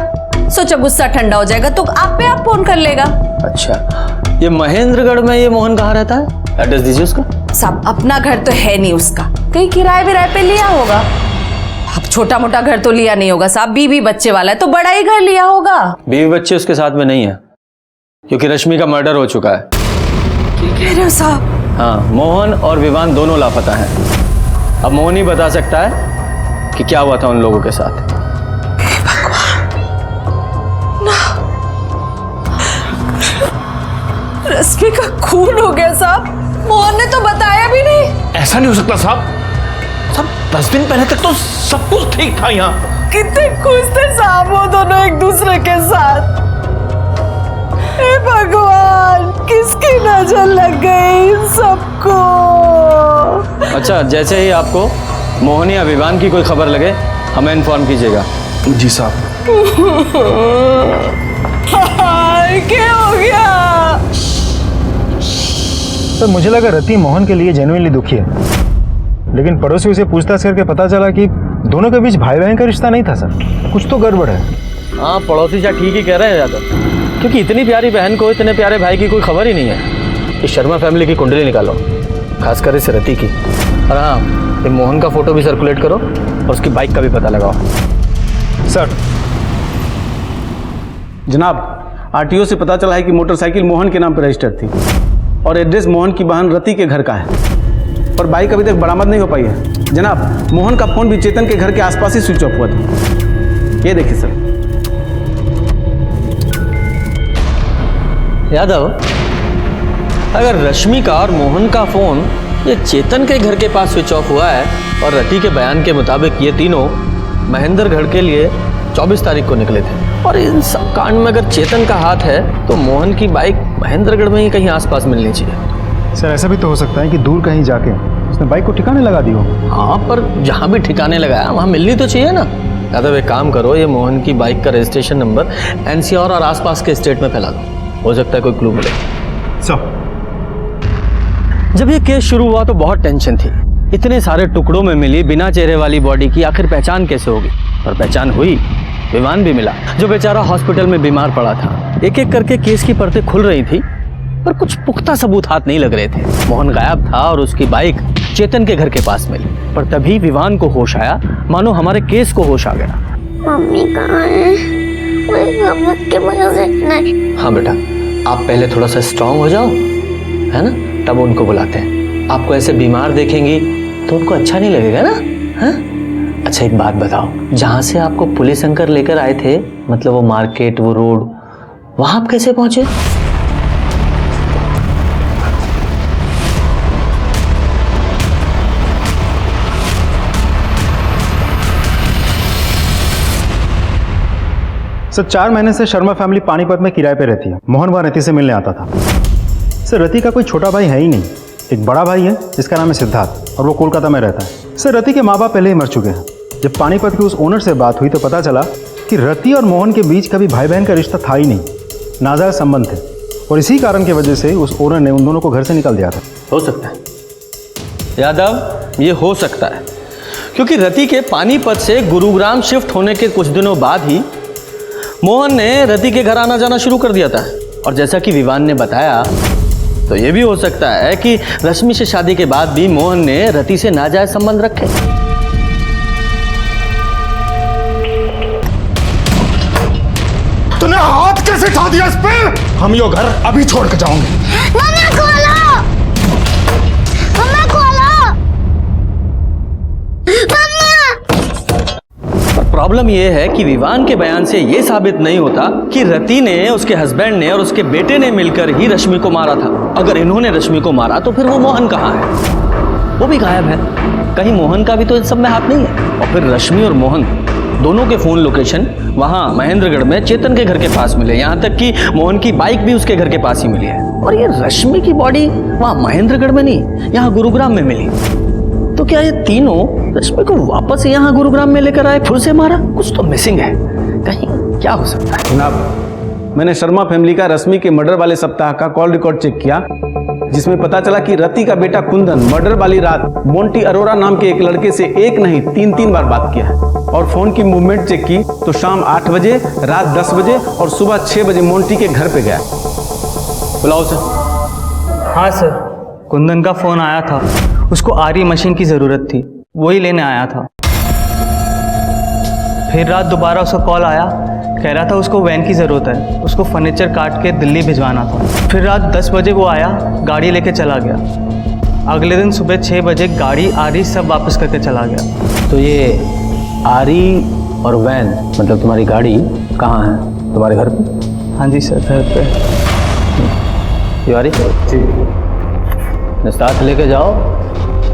सोचा गुस्सा ठंडा हो जाएगा तो आप पे आप फोन कर लेगा। अच्छा, ये महेंद्रगढ़ में ये मोहन कहाँ रहता है? एड्रेस दीजिए उसका। साहब अपना घर तो है नहीं उसका, कहीं किराए विराए पे लिया होगा। अब छोटा मोटा घर तो लिया नहीं होगा साहब, बीवी बच्चे वाला है तो बड़ा ही घर लिया होगा। बीवी बच्चे उसके साथ में नहीं है, क्योंकि रश्मि का मर्डर हो चुका है। कह रहे हो साहब? हाँ, मोहन और विवान दोनों लापता हैं। अब मोहन ही बता सकता है कि क्या हुआ था उन लोगों के साथ। रश्मि का खून हो गया साहब, मोहन ने तो बताया भी नहीं। ऐसा नहीं हो सकता साहब, 10 दिन पहले तक तो सब कुछ ठीक था यहाँ। कितने खुश थे साहब वो दोनों एक दूसरे के साथ। हे भगवान, किसकी नजर लग गई इन सबको। अच्छा, जैसे ही आपको मोहन या विवान की कोई खबर लगे हमें इन्फॉर्म कीजिएगा। जी साहब। क्या हो गया? सर मुझे लगा रति मोहन के लिए जेन्युइनली दुखी है, लेकिन पड़ोसी से पूछताछ करके पता चला कि दोनों के बीच भाई बहन का रिश्ता नहीं था। सर कुछ तो गड़बड़ है। हाँ, पड़ोसी क्या ठीक ही कह रहे हैं ज़्यादा, क्योंकि इतनी प्यारी बहन को इतने प्यारे भाई की कोई खबर ही नहीं है। इस शर्मा फैमिली की कुंडली निकालो, खासकर इस रति की। और हाँ, एक मोहन का फोटो भी सर्कुलेट करो और उसकी बाइक का भी पता लगाओ। सर। जनाब, आरटीओ से पता चला है कि मोटरसाइकिल मोहन के नाम पर रजिस्टर्ड थी और एड्रेस मोहन की बहन रति के घर का है, पर बाइक अभी तक बरामद नहीं हो पाई है। जनाब, मोहन का फोन भी चेतन के घर के आसपास ही स्विच ऑफ हुआ था। ये देखिए सर। यादव, अगर रश्मि का और मोहन का फोन ये चेतन के घर के पास स्विच ऑफ हुआ है और रति के बयान के मुताबिक ये तीनों महेंद्रगढ़ के लिए 24 तारीख को निकले थे, और इन सब कांड में अगर चेतन का हाथ है तो मोहन की बाइक महेंद्रगढ़ में ही कहीं आसपास मिलनी चाहिए। सर ऐसा भी तो हो सकता है कि दूर कहीं जाके उसने बाइक को ठिकाने लगा दी हो। हाँ, पर जहाँ भी ठिकाने लगाया वहाँ मिलनी तो चाहिए ना। यादव, एक काम करो, ये मोहन की बाइक का रजिस्ट्रेशन नंबर एनसीआर और आसपास के स्टेट में फैला दो, हो सकता है कोई क्लू मिले। सर, जब ये केस शुरू हुआ तो बहुत टेंशन थी। इतने सारे टुकड़ों में मिली बिना चेहरे वाली बॉडी की आखिर पहचान कैसे होगी? पर पहचान हुई, विमान भी मिला, जो बेचारा हॉस्पिटल में बीमार पड़ा था। एक एक करके केस की परतें खुल रही थी, पर कुछ पुख्ता सबूत हाथ नहीं लग रहे थे। मोहन गायब था और उसकी बाइक चेतन के घर के पास मिली, पर तभी विवान को होश आया, मानो हमारे केस को होश आ गया। मम्मी कहाँ है? मुझे गलत के वजह से नहीं। हाँ बेटा, आप पहले थोड़ा सा स्ट्रांग हो जाओ, है ना, तब उनको बुलाते हैं। आपको ऐसे बीमार देखेंगी तो उनको अच्छा नहीं लगेगा ना? हाँ? अच्छा एक बात बताओ, जहाँ से आपको पुलिस अंकल लेकर आए थे, मतलब वो मार्केट, वो रोड, वहाँ आप कैसे पहुँचे? सर 4 महीने से शर्मा फैमिली पानीपत में किराए पे रहती है। मोहन वहाँ रति से मिलने आता था। सर रति का कोई छोटा भाई है ही नहीं, एक बड़ा भाई है जिसका नाम है सिद्धार्थ और वो कोलकाता में रहता है। सर रति के माँ बाप पहले ही मर चुके हैं। जब पानीपत के उस ओनर से बात हुई तो पता चला कि रति और मोहन के बीच कभी भाई बहन का रिश्ता था ही नहीं, नाजायज संबंध थे, और इसी कारण की वजह से उस ओनर ने उन दोनों को घर से निकाल दिया था। हो सकता है यादव, ये हो सकता है क्योंकि रति के पानीपत से गुरुग्राम शिफ्ट होने के कुछ दिनों बाद ही मोहन ने रति के घर आना जाना शुरू कर दिया था। और जैसा कि विवान ने बताया तो ये भी हो सकता है कि रश्मि से शादी के बाद भी मोहन ने रति से नाजायज संबंध रखे। तूने हाथ कैसे उठा दिया इस पे? हम यो घर अभी छोड़ के जाओगे। मम्मा खोलो, मम्मा खोलो, मम्मा। पर प्रॉब्लम ये है कि विवान के बयान से ये साबित नहीं होता कि रति ने, उसके हस्बैंड ने और उसके बेटे ने मिलकर ही रश्मि को मारा था। अगर इन्होंने रश्मि को मारा तो फिर वो मोहन कहाँ है? वो भी गायब है। कहीं मोहन का भी तो इस सब में हाथ नहीं है। और फिर रश्मि और मोहन दोनों के फोन लोकेशन वहाँ महेंद्रगढ़ में चेतन के घर के पास मिले, यहाँ तक कि मोहन की बाइक भी उसके घर के पास ही मिली है। और ये रश्मि की बॉडी वहाँ महेंद्रगढ़ में नहीं, यहाँ गुरुग्राम में मिली। तो क्या ये तीनों रश्मि को वापस यहाँ गुरुग्राम में लेकर आए, फिर से मारा? कुछ तो मिसिंग है, कहीं क्या हो सकता है? जनाब, मैंने शर्मा फैमिली का रश्मि के मर्डर वाले सप्ताह का कॉल रिकॉर्ड चेक किया, जिसमें पता चला कि रति का बेटा कुंदन मर्डर वाली रात मोंटी अरोरा नाम के एक लड़के से एक नहीं 3 बार बात किया है। और फोन की मूवमेंट चेक की तो शाम 8 बजे, रात 10 बजे और सुबह 6 बजे मोंटी के घर पे गया। बुलाओ सर। हाँ सर, कुंदन का फोन आया था, उसको आरी मशीन की ज़रूरत थी, वही लेने आया था। फिर रात दोबारा उसका कॉल आया, कह रहा था उसको वैन की ज़रूरत है, उसको फर्नीचर काट के दिल्ली भिजवाना था। फिर रात 10 बजे वो आया, गाड़ी लेके चला गया। अगले दिन सुबह 6 बजे गाड़ी आरी सब वापस करके चला गया। तो ये आरी और वैन मतलब तुम्हारी गाड़ी कहाँ है? तुम्हारे घर पे? हाँ जी सर, घर पे। ये आरी जी साथ लेके जाओ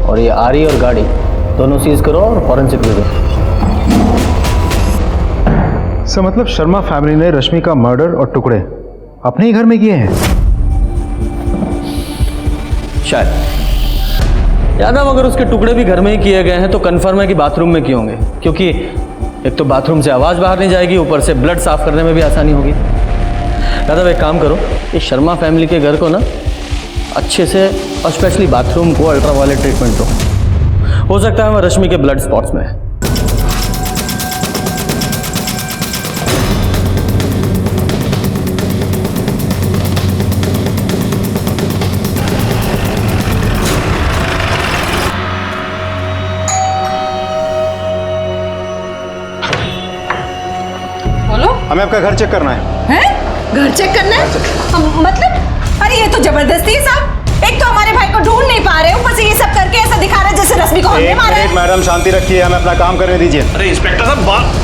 और ये आरी और गाड़ी दोनों सीज करो और फॉरेंसिक भेजो। सर मतलब शर्मा फैमिली ने रश्मि का मर्डर और टुकड़े अपने ही घर में किए हैं? शायद। यादव, अगर उसके टुकड़े भी घर में ही किए गए हैं तो कंफर्म है कि बाथरूम में किए होंगे, क्योंकि एक तो बाथरूम से आवाज़ बाहर नहीं जाएगी, ऊपर से ब्लड साफ करने में भी आसानी होगी। यादव, एक काम करो, इस शर्मा फैमिली के घर को ना अच्छे से और स्पेशली बाथरूम को अल्ट्रावायलेट ट्रीटमेंट दो। हो सकता है वह रश्मि के ब्लड स्पॉट्स में है। हमें आपका घर चेक करना है। हैं? घर चेक करना है? मतलब अरे ये तो जबरदस्ती है साहब। एक तो हमारे भाई को ढूंढ नहीं पा रहे, ऊपर से ये सब करके ऐसा दिखा रहे जैसे रश्मि को हमने मारा है। मैडम शांति रखिए, हमें अपना काम करने दीजिए। अरे इंस्पेक्टर साहब,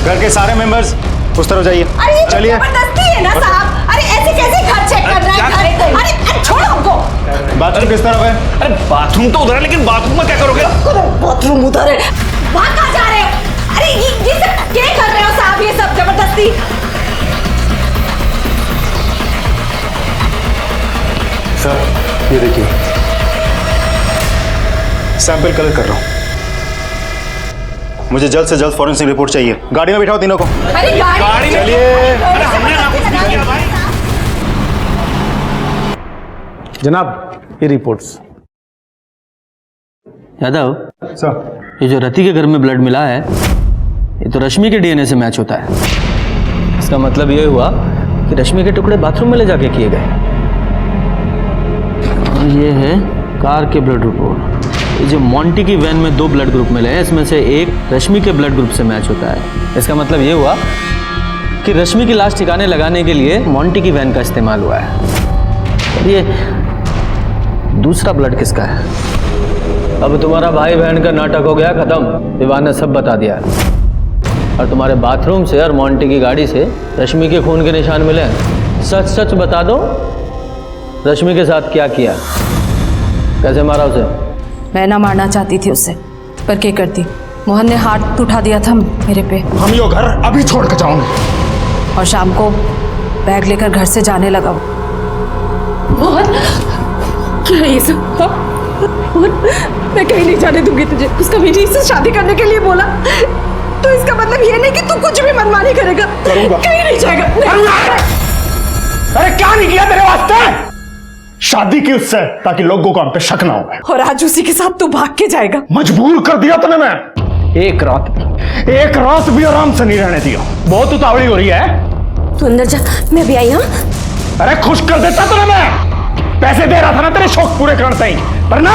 घर के सारे मेंबर्स उस तरफ जाइए। अरे ये तो चलिए। जबरदस्ती है ना साहब। अरे ऐसे कैसे घर चेक कर रहा है? अरे छोड़ो हमको। बाथरूम किस तरफ है? अरे बाथरूम तो उधर है, लेकिन बाथरूम में क्या करोगे? बाथरूम उधर है, वहाँ कहाँ जा रहे हो? अरे ये सब क्या कर रहे हो साहब? ये सब जबरदस्ती। सर ये देखिए, सैंपल कलेक्ट कर रहा हूँ। मुझे जल्द से जल्द फॉरेंसिक रिपोर्ट चाहिए। गाड़ी में बिठाओ तीनों को। अरे गाड़ी में चलिए। अरे हमने ना कुछ नहीं किया भाई। जनाब, ये रिपोर्ट्स। यादव सर, ये जो रति के घर में ब्लड मिला है ये तो रश्मि के डीएनए से मैच होता है। इसका मतलब ये हुआ कि रश्मि के टुकड़े बाथरूम में ले जाके किए गए। और ये है कार के ब्लड रिपोर्ट। ये जो मोंटी की वैन में 2 ब्लड ग्रुप मिले हैं, इसमें से एक रश्मि के ब्लड ग्रुप से मैच होता है। इसका मतलब ये हुआ कि रश्मि की लाश ठिकाने लगाने के लिए मोंटी की वैन का इस्तेमाल हुआ है। और ये दूसरा ब्लड किसका है? अब तुम्हारा भाई बहन का नाटक हो गया खत्म। विवान ने सब बता दिया। और तुम्हारे बाथरूम से और मोंटी की गाड़ी से रश्मि के खून के निशान मिले हैं। सच सच बता दो, रश्मि के साथ क्या किया, कैसे मारा उसे? मैं ना मारना चाहती थी उसे, पर क्या करती, मोहन ने हाथ उठा दिया था मेरे पे। हम यो घर अभी छोड़ के जाओगे। और शाम को बैग लेकर घर से जाने लगा। मोहन, क्या है ये सब? हाँ? और मैं कहीं नहीं जाने दूंगी तुझे। उसका मेरी से शादी करने के लिए बोला तो इसका मतलब ये नहीं कि तू कुछ भी मनमानी करेगा। करूंगा। कहीं नहीं जाएगा। अरे क्या नहीं किया तेरे वास्ते? शादी की उससे ताकि लोगों को हम पे शक ना हो। और आज उसी के साथ तू भाग के जाएगा। मजबूर कर दिया तूने। मैं एक रात भी आराम से नहीं रहने दिया। बहुत उतावली हो रही है। तू अंदर जा, मैं भी आई। हाँ अरे खुश कर देता तूने। मैं पैसे दे रहा था ना तेरे शौक पूरे करने ही, पर ना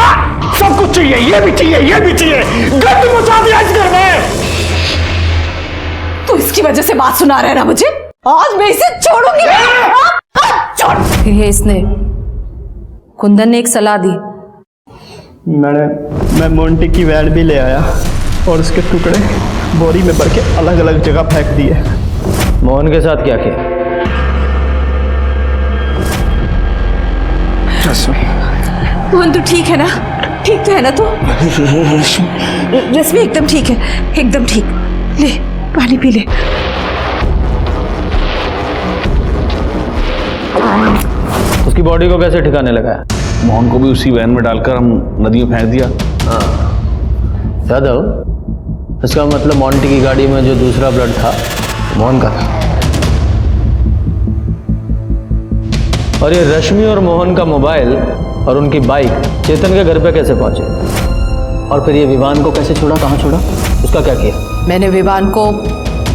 सब कुछ चाहिए, ये भी चाहिए, ये भी चाहिए। गंद मचा दिया इस घर में। तू इसकी वजह से बात सुना रहा है ना मुझे। आज मैं इसे छोड़ूंगी। छोड़। फिर ये इसने कुंदन ने एक सलाह दी। मैं मोंटी की वैन भी ले आया और उसके टुकड़े बोरी में भर के अलग अलग जगह फेंक दिए। मोहन के साथ क्या किया? मोहन तू ठीक है ना? ठीक तो है ना तू? रश्मि एकदम ठीक है, एकदम ठीक। ले पानी पी ले। उसकी बॉडी को कैसे ठिकाने लगाया? मोहन को भी उसी वैन में डालकर हम नदी में फेंक दिया। यादव, इसका मतलब मोंटी की गाड़ी में जो दूसरा ब्लड था मोहन का था। और ये रश्मि और मोहन का मोबाइल और उनकी बाइक चेतन के घर पे कैसे पहुंचे? और फिर ये विवान को कैसे छोड़ा, कहाँ छोड़ा, उसका क्या किया? मैंने विवान को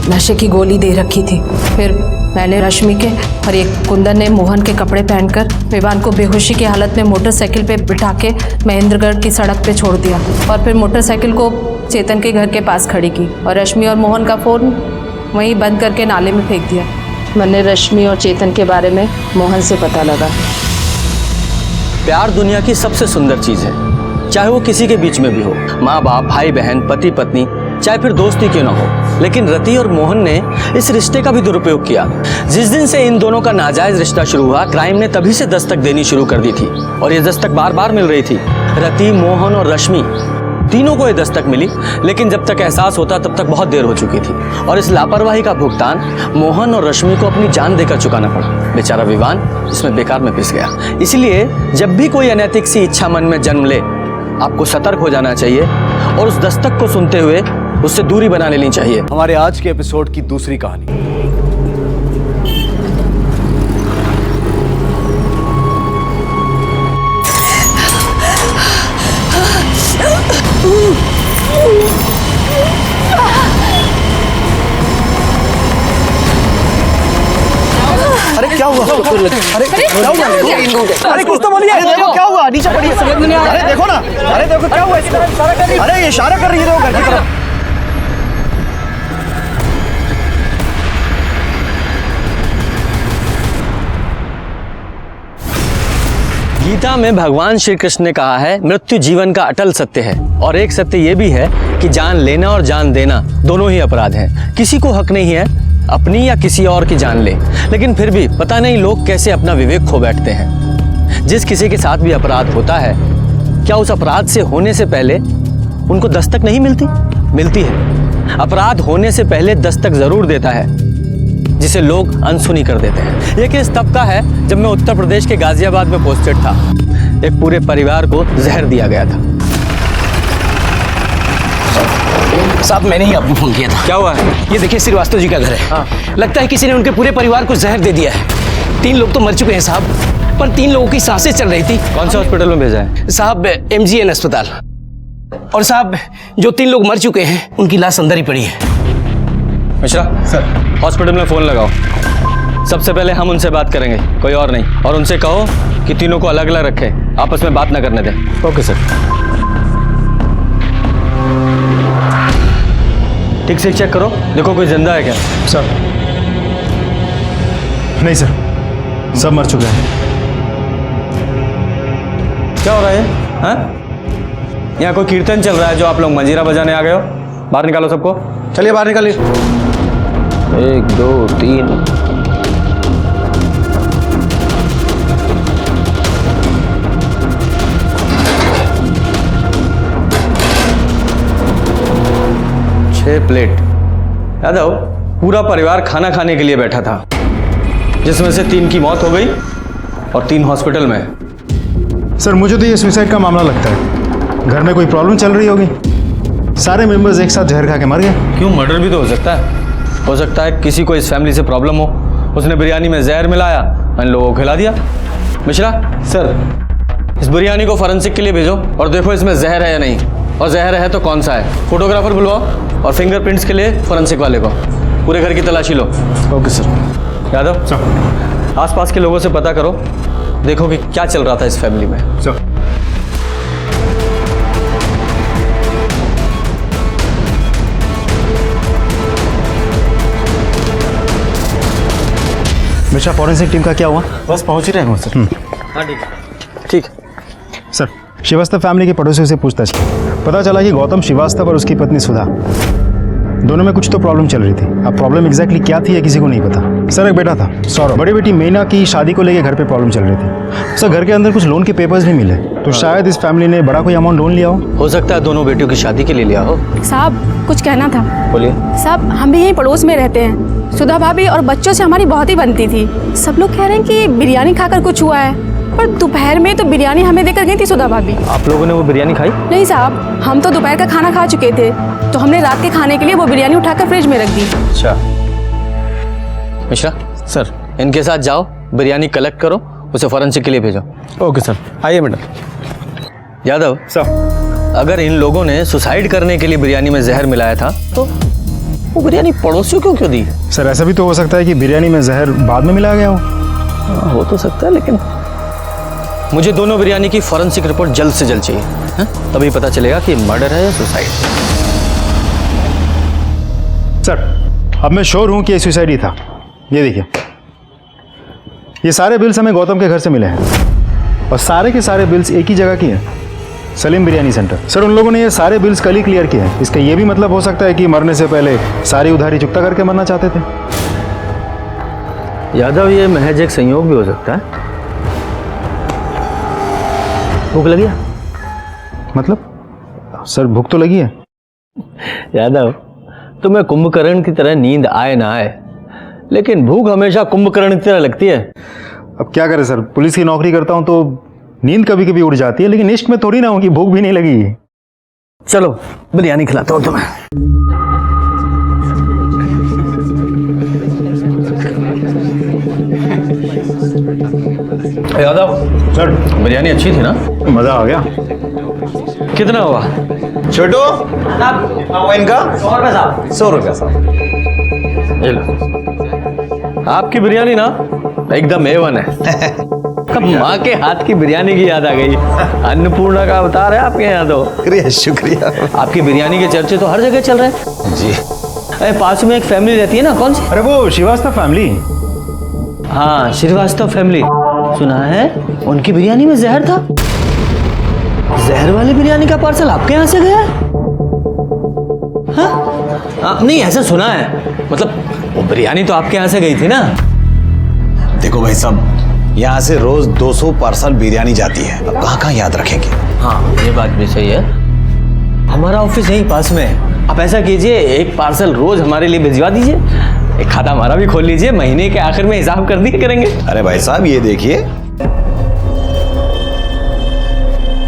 नशे की गोली दे रखी थी। फिर मैंने रश्मि के और एक कुंदन ने मोहन के कपड़े पहनकर विवान को बेहोशी की हालत में मोटरसाइकिल पे बिठा के महेंद्रगढ़ की सड़क पे छोड़ दिया और फिर मोटरसाइकिल को चेतन के घर के पास खड़ी की और रश्मि और मोहन का फ़ोन वहीं बंद करके नाले में फेंक दिया। मैंने रश्मि और चेतन के बारे में मोहन से पता लगा। प्यार दुनिया की सबसे सुंदर चीज है, चाहे वो किसी के बीच में भी हो, माँ बाप, भाई बहन, पति पत्नी, चाहे फिर दोस्ती क्यों ना हो। लेकिन रति और मोहन ने इस रिश्ते का भी दुरुपयोग किया। जिस दिन से इन दोनों का नाजायज रिश्ता शुरू हुआ, क्राइम ने तभी से दस्तक देनी शुरू कर दी थी और ये दस्तक बार बार मिल रही थी। रति, मोहन और रश्मि तीनों को ये दस्तक मिली, लेकिन जब तक एहसास होता तब तक बहुत देर हो चुकी थी और इस लापरवाही का भुगतान मोहन और रश्मि को अपनी जान देकर चुकाना पड़ा। बेचारा विवान इसमें बेकार में पिस गया। इसलिए जब भी कोई अनैतिक सी इच्छा मन में जन्म ले, आपको सतर्क हो जाना चाहिए और उस दस्तक को सुनते हुए उससे दूरी बना लेनी चाहिए। हमारे आज के एपिसोड की दूसरी कहानी। अरे क्या हुआ? अरे क्या हुआ? अरे कुछ तो बोलिए। देखो क्या हुआ? नीचे पड़ी। अरे देखो ना, अरे देखो क्या हुआ इसको? अरे ये इशारा कर रही है घर की तरफ। गीता में भगवान श्री कृष्ण ने कहा है, मृत्यु जीवन का अटल सत्य है। और एक सत्य ये भी है कि जान लेना और जान देना दोनों ही अपराध हैं। किसी को हक नहीं है अपनी या किसी और की जान ले, लेकिन फिर भी पता नहीं लोग कैसे अपना विवेक खो बैठते हैं। जिस किसी के साथ भी अपराध होता है, क्या उस अपराध से होने से पहले उनको दस्तक नहीं मिलती? मिलती है। अपराध होने से पहले दस्तक जरूर देता है, जिसे लोग अनसुनी कर देते हैं। ये केस तब का है जब मैं उत्तर प्रदेश के गाजियाबाद में पोस्टेड था। एक पूरे परिवार को जहर दिया गया था। साहब मैंने ही आपको फोन किया था। क्या हुआ है? ये देखिए श्रीवास्तव जी का घर है। लगता है किसी ने उनके पूरे परिवार को जहर दे दिया है। 3 लोग तो मर चुके हैं साहब, पर 3 लोगों की सांसें चल रही थी। कौन से हॉस्पिटल में भेजा है? साहब MGN अस्पताल। और साहब जो 3 लोग मर चुके हैं उनकी लाश अंदर ही पड़ी है। मिश्रा सर, हॉस्पिटल में फोन लगाओ। सबसे पहले हम उनसे बात करेंगे, कोई और नहीं। और उनसे कहो कि तीनों को अलग अलग रखे, आपस में बात ना करने दें। Okay sir. ठीक से चेक करो, देखो कोई जिंदा है क्या। सर नहीं सर, सब मर चुके हैं। क्या हो रहा है? हाँ, यहाँ कोई कीर्तन चल रहा है जो आप लोग मंजीरा बजाने आ गए हो? बाहर निकालो सबको। चलिए बाहर निकालिए। 1 2 3। प्लेट। यादव, पूरा परिवार खाना खाने के लिए बैठा था, जिसमें से 3 की मौत हो गई और 3 हॉस्पिटल में। सर मुझे तो ये सुसाइड का मामला लगता है। घर में कोई प्रॉब्लम चल रही होगी, सारे मेंबर्स एक साथ जहर खा के मर गए। क्यों, मर्डर भी तो हो सकता है किसी को इस फैमिली से प्रॉब्लम हो, उसने बिरयानी में जहर मिलाया, इन लोगों को खिला दिया। मिश्रा सर, इस बिरयानी को फॉरेंसिक के लिए भेजो और देखो इसमें जहर है या नहीं, और जहर है तो कौन सा है। फोटोग्राफर बुलवाओ और फिंगरप्रिंट्स के लिए फॉरेंसिक वाले को। पूरे घर की तलाशी लो। Okay sir. यादव सर, आसपास के लोगों से पता करो, देखो कि क्या चल रहा था इस फैमिली में। सर मिश्रा, फॉरेंसिक टीम का क्या हुआ? बस पहुंच ही रहे हैं सर। हाँ ठीक सर, श्रीवास्तव फैमिली के पड़ोसियों से पूछताछ की, पता चला कि गौतम श्रीवास्तव और उसकी पत्नी सुधा दोनों में कुछ तो प्रॉब्लम चल रही थी। अब प्रॉब्लम एग्जैक्टली क्या थी ये किसी को नहीं पता। सर एक बेटा था सौरभ, बड़ी बेटी मीना की शादी को लेकर घर पे प्रॉब्लम चल रही थी। सर घर के अंदर कुछ लोन के पेपर्स भी मिले, तो शायद इस फैमिली ने बड़ा कोई अमाउंट लोन लिया हो सकता है दोनों बेटियों की शादी के लिए लिया हो। साहब कुछ कहना था। बोलिए। साहब हम भी यहीं पड़ोस में रहते हैं, सुधा भाभी और बच्चों से हमारी बहुत ही बनती थी। सब लोग कह रहे हैं कि बिरयानी खाकर कुछ हुआ है, पर दोपहर में तो बिरयानी हमें देकर गई थी सुधा भाभी। आप लोगों ने वो बिरयानी खाई? नहीं साहब, हम तो दोपहर का खाना खा चुके थे, तो हमने रात के खाने के लिए वो बिरयानी उठाकर फ्रिज में रख दी। अच्छा मिश्रा सर, इनके साथ जाओ, बिरयानी कलेक्ट करो, उसे फॉरेंसिक के लिए भेजो। Okay sir. आइए मैडम। यादव सर, अगर इन लोगों ने सुसाइड करने के लिए बिरयानी में जहर मिलाया था तो वो बिरयानी पड़ोसियों को क्यों दी? सर ऐसा भी तो हो सकता है कि बिरयानी में जहर बाद में मिलाया गया हो तो सकता है, लेकिन मुझे दोनों बिरयानी की फॉरेंसिक रिपोर्ट जल्द से जल्द चाहिए, है? तभी पता चलेगा कि मर्डर है या सुसाइड। सर अब मैं श्योर हूं कि ये सुसाइड ही था। ये देखिए, ये सारे बिल्स हमें गौतम के घर से मिले हैं और सारे के सारे बिल्स एक ही जगह की हैं, सलीम बिरयानी सेंटर। सर उन लोगों ने ये सारे बिल्स कल ही क्लियर किए हैं। इसका ये भी मतलब हो सकता है कि मरने से पहले सारी उधारी चुकता करके मरना चाहते थे। यादव ये महज एक संयोग भी हो सकता है। भूख लगी है? मतलब सर भूख तो लगी है। यादव तुम्हें कुंभकर्ण की तरह नींद आए ना आए, लेकिन भूख हमेशा कुंभकर्ण की तरह लगती है। अब क्या करें सर, पुलिस की नौकरी करता हूं तो नींद कभी कभी उड़ जाती है, लेकिन इश्क में थोड़ी ना हो कि भूख भी नहीं लगी। चलो बिरयानी खिलाता हूं तुम्हें। यादव सर, बिरयानी अच्छी थी ना? मजा आ गया। कितना हुआ? छोटू इनका 100 रुपये साहब। 100 रुपये साहब। ये लो। आपकी बिरयानी ना एकदम A1 है। माँ के हाथ की बिरयानी की याद आ गई। अन्नपूर्णा का अवतार है आपके यहाँ तो। शुक्रिया शुक्रिया। आपकी बिरयानी के चर्चे तो हर जगह चल रहे हैं जी। अरे पास में एक फैमिली रहती है ना, कौन सी? अरे वो श्रीवास्तव फैमिली। हाँ श्रीवास्तव फैमिली, सुना है उनकी बिरयानी में जहर था। जहर वाली बिरयानी का पार्सल आपके यहाँ से गया? हाँ नहीं ऐसा सुना है, मतलब वो बिरयानी तो आपके यहाँ से गई थी ना? देखो भाई साहब, यहाँ से रोज 200 पार्सल बिरयानी जाती है, अब कहाँ कहाँ याद रखेंगे। हाँ ये बात भी सही है। हमारा ऑफिस यहीं पास में है, आप ऐसा कीजिए एक पार्सल रोज हमारे लिए भिजवा दीजिए, एक खाता हमारा भी खोल लीजिए, महीने के आखिर में हिसाब कर दिए करेंगे। अरे भाई साहब ये देखिए।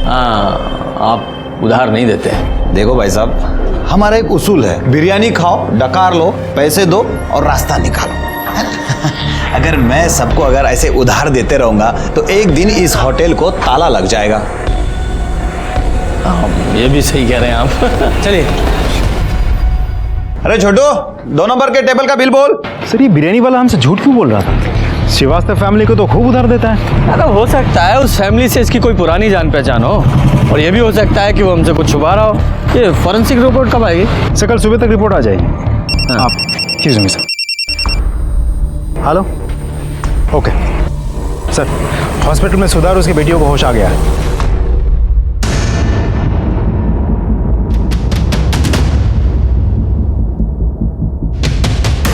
हाँ आप उधार नहीं देते हैं। देखो भाई साहब, हमारा एक उसूल है, बिरयानी खाओ, डकार लो, पैसे दो और रास्ता निकालो। अगर मैं सबको अगर ऐसे उधार देते रहूंगा तो एक दिन इस होटल को ताला लग जाएगा। ये भी सही कह रहे हैं आप। चलिए। अरे छोटू, 2 नंबर के टेबल का बिल बोल। सर ये बिरयानी वाला हमसे झूठ क्यों बोल रहा था? श्रीवास्तव फैमिली को तो खूब उधार देता है। अरे हो सकता है उस फैमिली से इसकी कोई पुरानी जान पहचान हो, और ये भी हो सकता है कि वो हमसे कुछ छुपा रहा हो। ये फॉरेंसिक रिपोर्ट कब आएगी? सर कल सुबह तक रिपोर्ट आ जाएगी। हाँ। आप excuse me sir. Hello, okay sir, hospital में सुधार उसकी बेटियों को होश आ गया है।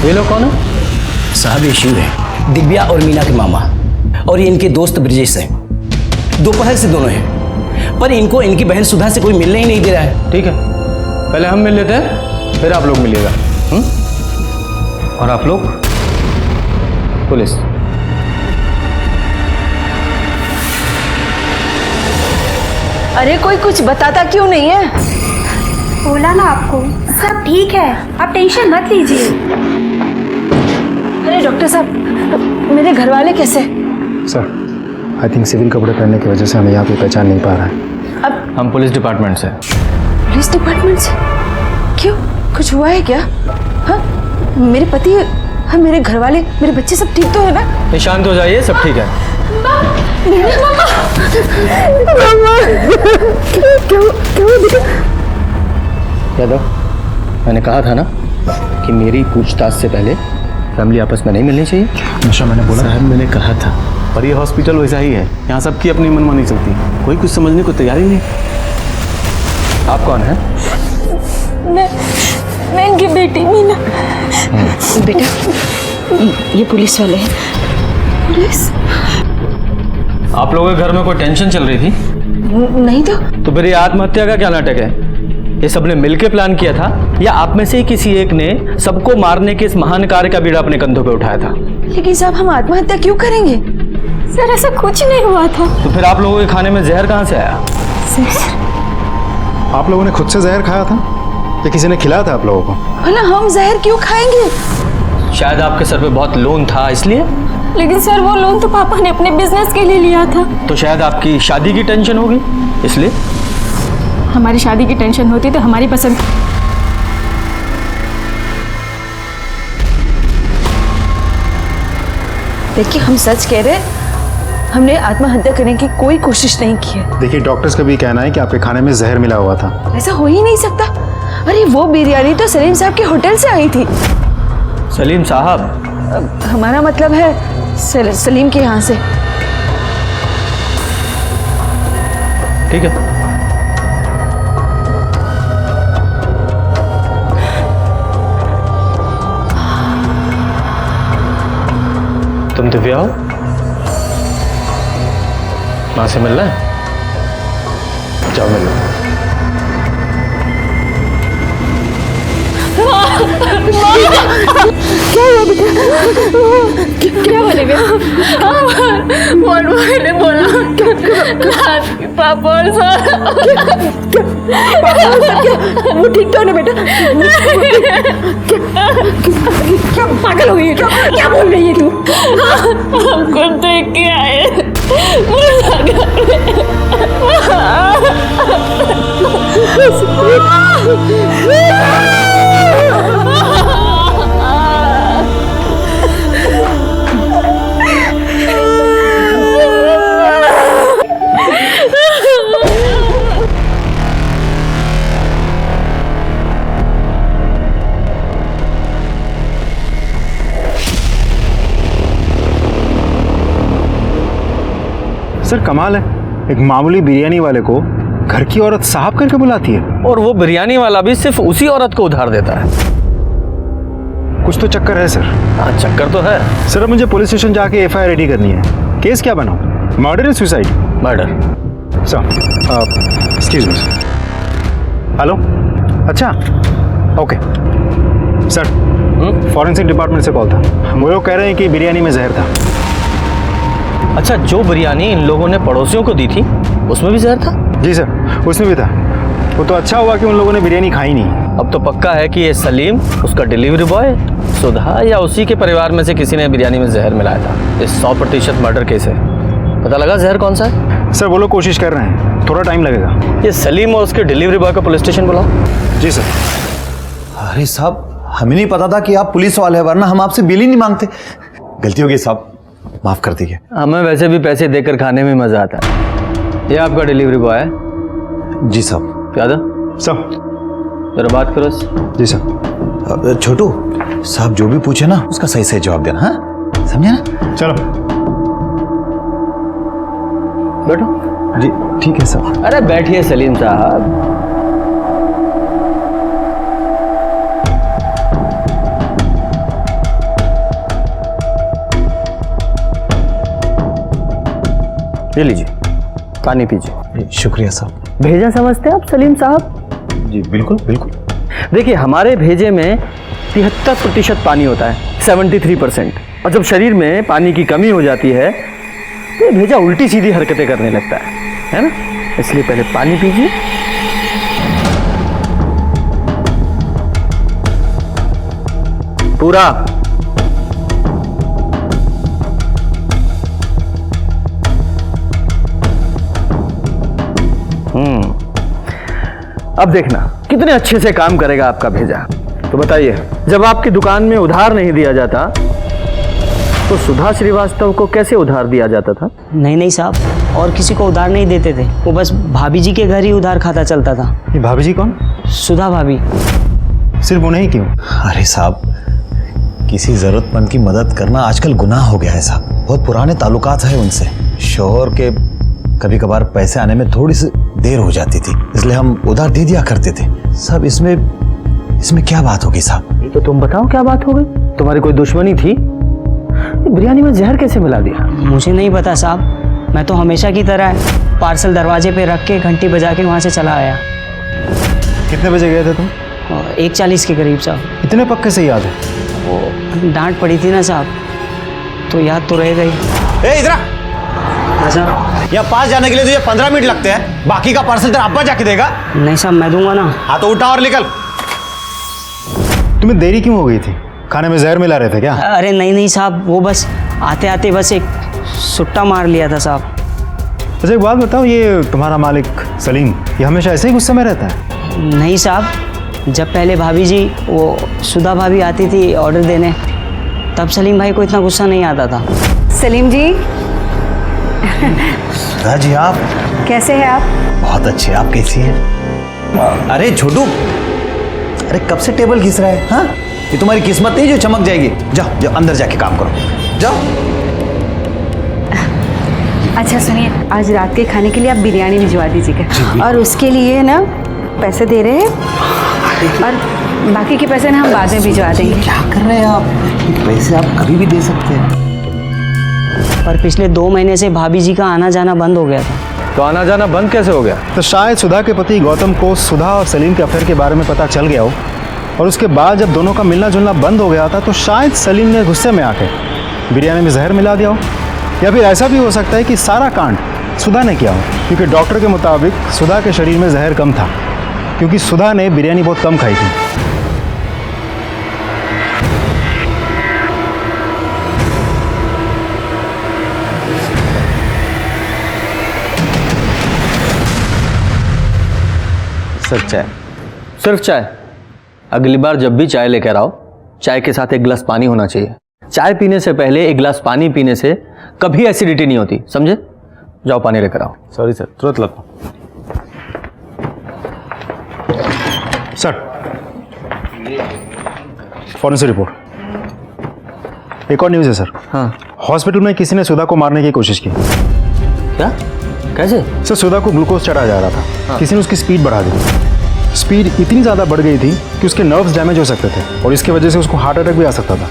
ये लोग कौन है? साहब ये शिव है, दिव्या और मीना के मामा, और ये इनके दोस्त ब्रजेश हैं। दोपहर से दोनों हैं, पर इनको इनकी बहन सुधा से कोई मिलने ही नहीं दे रहा है। ठीक है, पहले हम मिल लेते हैं, फिर आप लोग मिलिएगा। और आप लोग पुलिस। अरे कोई कुछ बताता क्यों नहीं है? बोला ना आपको, सब ठीक है, आप टेंशन मत लीजिए। अरे डॉक्टर साहब, मेरे घर वाले कैसे? सर, आई थिंक सिविल कपड़े पहनने की वजह से हमें यहाँ पे पहचान नहीं पा रहा है। अब हम पुलिस डिपार्टमेंट से। पुलिस डिपार्टमेंट से? क्यों, कुछ हुआ है क्या? हाँ, मेरे पति, हाँ मेरे घर वाले, मेरे बच्चे सब ठीक तो है ना? शांत हो जाइए, सब ठीक है। यादव, मैंने कहा था ना कि मेरी पूछताछ से पहले फैमिली आपस में नहीं मिलनी चाहिए। नशा मैंने बोला साहब, मैंने कहा था, पर ये हॉस्पिटल वैसा ही है, यहाँ सबकी अपनी मनमानी चलती, कोई कुछ समझने को तैयार ही नहीं। आप कौन हैं? मैं इनकी बेटी मीना। बेटा, ये पुलिस वाले हैं। पुलिस? आप लोगों के घर में कोई टेंशन चल रही थी? नहीं तो फिर ये आत्महत्या का क्या नाटक है? ये सबने मिलकर प्लान किया था या आप में से किसी एक ने सबको मारने के इस महान कार्य का बीड़ा अपने कंधों पे उठाया था? लेकिन साहब, हम आत्महत्या क्यों करेंगे? सर ऐसा कुछ नहीं हुआ था। तो फिर आप लोगों के खाने में जहर कहाँ से आया? आप लोगों ने खुद से जहर खाया था या किसी ने खिलाया था आप लोगों को? भला हम जहर क्यों खाएंगे? शायद आपके सर पे बहुत लोन था इसलिए। लेकिन सर वो लोन तो पापा ने अपने बिजनेस के लिए लिया था। तो शायद आपकी शादी की टेंशन होगी इसलिए। हमारी शादी की टेंशन होती तो हमारी पसंद। देखिए, हम सच कह रहे हैं, हमने आत्महत्या करने की कोई कोशिश नहीं की है। देखिए, डॉक्टर्स का भी कहना है कि आपके खाने में जहर मिला हुआ था। ऐसा हो ही नहीं सकता। अरे वो बिरयानी तो सलीम साहब के होटल से आई थी। सलीम साहब? हमारा मतलब है सलीम के यहाँ से। ठीक है, तुम दिव्या हो? माँ से मिलना है? जाओ मिल लो। क्या हुआ बेटा? क्या बोले मैंने बोला पापा और वो ठीक तो है ना बेटा? क्या पागल हो गई है? क्या बोल रही है तू? हमको देख के आए सर, कमाल है, एक मामूली बिरयानी वाले को घर की औरत साहब करके बुलाती है। और वो बिरयानी वाला भी सिर्फ उसी औरत को उधार देता है। कुछ तो चक्कर है सर। हाँ, चक्कर तो है सर। अब मुझे पुलिस स्टेशन जाके एफआईआर रेडी करनी है। केस क्या बनाऊं? मर्डर या suicide? Murder. Sir, excuse me sir. Hello, अच्छा, ओके सर, फॉरेंसिक डिपार्टमेंट से कॉल था। वो लोग कह रहे हैं कि बिरयानी में जहर था। अच्छा, जो बिरयानी इन लोगों ने पड़ोसियों को दी थी उसमें भी जहर था? जी सर, उसमें भी था। वो तो अच्छा हुआ कि उन लोगों ने बिरयानी खाई नहीं। अब तो पक्का है कि ये सलीम, उसका डिलीवरी बॉय, सुधा या उसी के परिवार में से किसी ने बिरयानी में जहर मिलाया था। ये 100% मर्डर केस है। पता लगा जहर कौन सा है? सर, वो लोग कोशिश कर रहे हैं, थोड़ा टाइम लगेगा। ये सलीम और उसके डिलीवरी बॉय को पुलिस स्टेशन बुलाओ। जी सर। अरे साहब, हमें नहीं पता था कि आप पुलिस वाले हैं, वरना हम आपसे बिल ही नहीं मांगते। गलती हो गई साहब, माफ कर दीजिए। हमें वैसे भी पैसे देकर खाने में मजा आता है। ये आपका डिलीवरी बॉय है? जी साहब। यादव सर, जरा बात करो। जी सर। छोटू साहब, जो भी पूछे ना उसका सही सही जवाब देना, हाँ? समझे ना? चलो बैठो। जी ठीक है सर। अरे बैठिए सलीम साहब। ये लीजिए, पानी पीजिए। शुक्रिया साहब। भेजा समझते हैं आप सलीम साहब? जी बिल्कुल बिल्कुल। देखिए, हमारे भेजे में 73% पानी होता है, 73%। और जब शरीर में पानी की कमी हो जाती है तो ये भेजा उल्टी सीधी हरकतें करने लगता है ना? इसलिए पहले पानी पीजिए। पूरा। अब देखना कितने अच्छे से काम करेगा आपका भेजा। तो बताइए, जब आपकी दुकान में उधार नहीं दिया जाता तो सुधा श्रीवास्तव को कैसे उधार दिया जाता था? नहीं साहब, और किसी को उधार नहीं देते थे। वो बस भाभी जी के घर ही उधार खाता चलता था। ये भाभी जी कौन? सुधा भाभी। सिर्फ उन्हें ही क्यों? अरे साहब, किसी जरूरतमंद की मदद करना आजकल गुनाह हो गया है साहब। बहुत पुराने ताल्लुकात है उनसे। शोहर के कभी कभार पैसे आने में थोड़ी सी देर हो जाती थी, इसलिए हम उधार दे दिया करते थे। सब इसमें क्या बात होगी साहब? तो तुम बताओ क्या बात हो गई? तुम्हारी कोई दुश्मनी थी? बिरयानी में जहर कैसे मिला दिया? मुझे नहीं पता साहब, मैं तो हमेशा की तरह पार्सल दरवाजे पे रख के घंटी बजा के वहाँ से चला आया। कितने बजे गए थे तुम? 1:40 के करीब साहब। इतने पक्के से याद है? वो डांट पड़ी थी ना साहब, तो याद तो रह गई। इधर यहाँ पास जाने के लिए तुझे 15 मिनट लगते हैं, बाकी का पार्सल तेरा अब्बा जाके देगा। नहीं साहब, मैं दूंगा ना। हाँ तो उठा और निकल। तुम्हें देरी क्यों हो गई थी? खाने में जहर मिला रहे थे क्या? अरे नहीं साहब, वो बस आते आते बस एक सुट्टा मार लिया था साहब। अच्छा एक बात बताओ, ये तुम्हारा मालिक सलीम ये हमेशा ऐसे ही गुस्से में रहता है? नहीं साहब, जब पहले भाभी जी वो सुधा भाभी आती थी ऑर्डर देने, तब सलीम भाई को इतना गुस्सा नहीं आता था। सलीम जी। सुधा जी आप कैसे हैं आप? बहुत अच्छे, आप कैसी हैं? अरे छोटू, अरे कब से टेबल घिस रहा है? हाँ, ये तुम्हारी किस्मत नहीं जो चमक जाएगी। जाओ जाओ अंदर जाके काम करो, जाओ। अच्छा सुनिए, आज रात के खाने के लिए आप बिरयानी भिजवा दीजिएगा, और उसके लिए ना पैसे दे रहे हैं, और बाकी के पैसे ना हम बाद में भिजवा देंगे। क्या कर रहे हैं आप? पैसे आप कभी भी दे सकते हैं। पर पिछले 2 महीने से भाभी जी का आना जाना बंद हो गया था। तो आना जाना बंद कैसे हो गया? तो शायद सुधा के पति गौतम को सुधा और सलीम के अफेयर के बारे में पता चल गया हो, और उसके बाद जब दोनों का मिलना जुलना बंद हो गया था तो शायद सलीम ने गुस्से में आके बिरयानी में जहर मिला दिया हो। या फिर ऐसा भी हो सकता है कि सारा कांड सुधा ने किया हो, क्योंकि डॉक्टर के मुताबिक सुधा के शरीर में जहर कम था, क्योंकि सुधा ने बिरयानी बहुत कम खाई थी। सिर्फ चाय? सिर्फ चाय? अगली बार जब भी चाय लेकर आओ, चाय के साथ एक गिलास पानी होना चाहिए। चाय पीने से पहले एक गिलास पानी पीने से कभी एसिडिटी नहीं होती, समझे? जाओ पानी लेकर आओ। सॉरी सर, तुरंत लाता हूं। Sir, forensic report. एक और न्यूज़ है सर। हाँ। हॉस्पिटल में किसी ने सुधा को मारने की कोशिश की। क्या? कैसे? सर सुधा को ग्लूकोज चढ़ाया जा रहा था। हाँ। किसी ने उसकी स्पीड बढ़ा दी। स्पीड इतनी ज़्यादा बढ़ गई थी कि उसके नर्व्स डैमेज हो सकते थे, और इसकी वजह से उसको हार्ट अटैक भी आ सकता था।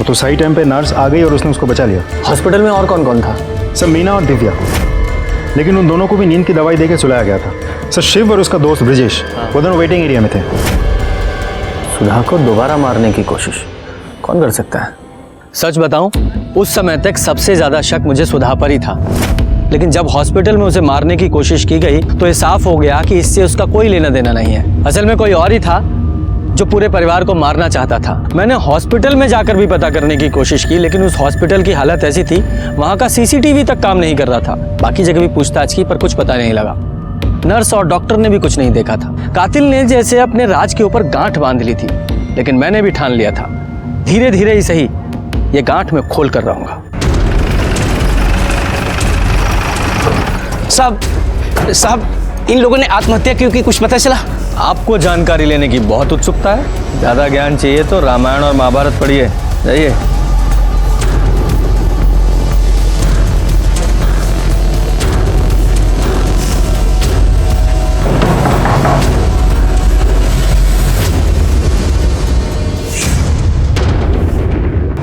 तो सही टाइम पे नर्स आ गई और उसने उसको बचा लिया। हॉस्पिटल में और कौन कौन था? सर मीना और दिव्या, लेकिन उन दोनों को भी नींद की दवाई देकर सुलाया गया था। सर शिव और उसका दोस्त ब्रिजेश वो दोनों वेटिंग एरिया में थे। सुधा को दोबारा मारने की कोशिश कौन कर सकता है? सच बताऊं, उस समय तक सबसे ज्यादा शक मुझे सुधा पर ही था, लेकिन जब हॉस्पिटल में उसे मारने की कोशिश की गई तो ये साफ हो गया कि इससे उसका कोई लेना देना नहीं है। असल में कोई और ही था जो पूरे परिवार को मारना चाहता था। मैंने हॉस्पिटल में जाकर भी पता करने की कोशिश की, लेकिन उस हॉस्पिटल की हालत ऐसी थी, वहां का सीसीटीवी तक काम नहीं कर रहा था। बाकी जगह भी पूछताछ की पर कुछ पता नहीं लगा। नर्स और डॉक्टर ने भी कुछ नहीं देखा था। कातिल ने जैसे अपने राज के ऊपर गांठ बांध ली थी, लेकिन मैंने भी ठान लिया था, धीरे धीरे ही सही ये गांठ में खोल कर रहूंगा। साहब, इन लोगों ने आत्महत्या क्यों की, कुछ पता चला? आपको जानकारी लेने की बहुत उत्सुकता है? ज्यादा ज्ञान चाहिए तो रामायण और महाभारत पढ़िए। जाइए।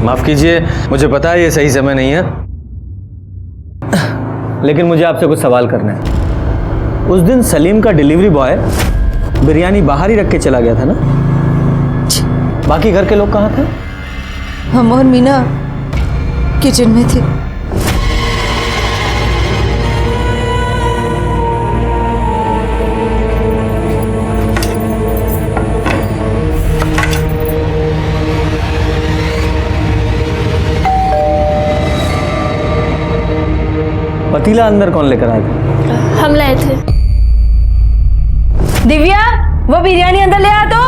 माफ कीजिए, मुझे पता है ये सही समय नहीं है, लेकिन मुझे आपसे कुछ सवाल करना है। उस दिन सलीम का डिलीवरी बॉय बिरयानी बाहर ही रख के चला गया था ना? बाकी घर के लोग कहाँ थे? हम और मीना किचन में थे। पतीला अंदर कौन लेकर आया था? हम लाए थे। दिव्या, वो बिरयानी अंदर ले आ तो।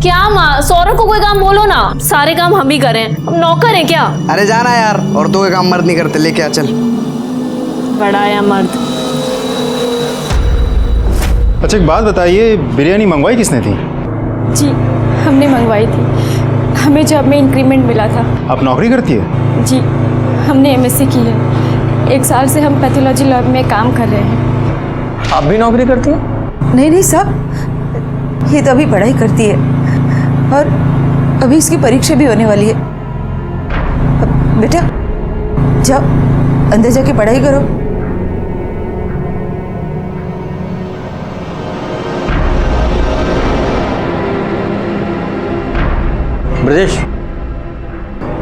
क्या माँ, सौरभ को कोई काम बोलो ना, सारे काम हम ही करें, हम नौकर हैं क्या? अरे जाना यार, औरतों के काम मर्द नहीं करते, लेके आ चल। बड़ा आया मर्द। अच्छा एक बात बताइए, बिरयानी मंगवाई किसने थी? जी हमने मंगवाई थी, हमें जॉब में इंक्रीमेंट मिला था। आप नौकरी करती है? जी हमने एमएससी की है, 1 साल से हम पैथोलॉजी लैब में काम कर रहे हैं। आप भी नौकरी करती हैं? नहीं साहब, ये तो अभी पढ़ाई करती है और अभी इसकी परीक्षा भी होने वाली है। बेटा जाओ अंदर जाके पढ़ाई करो। ब्रजेश,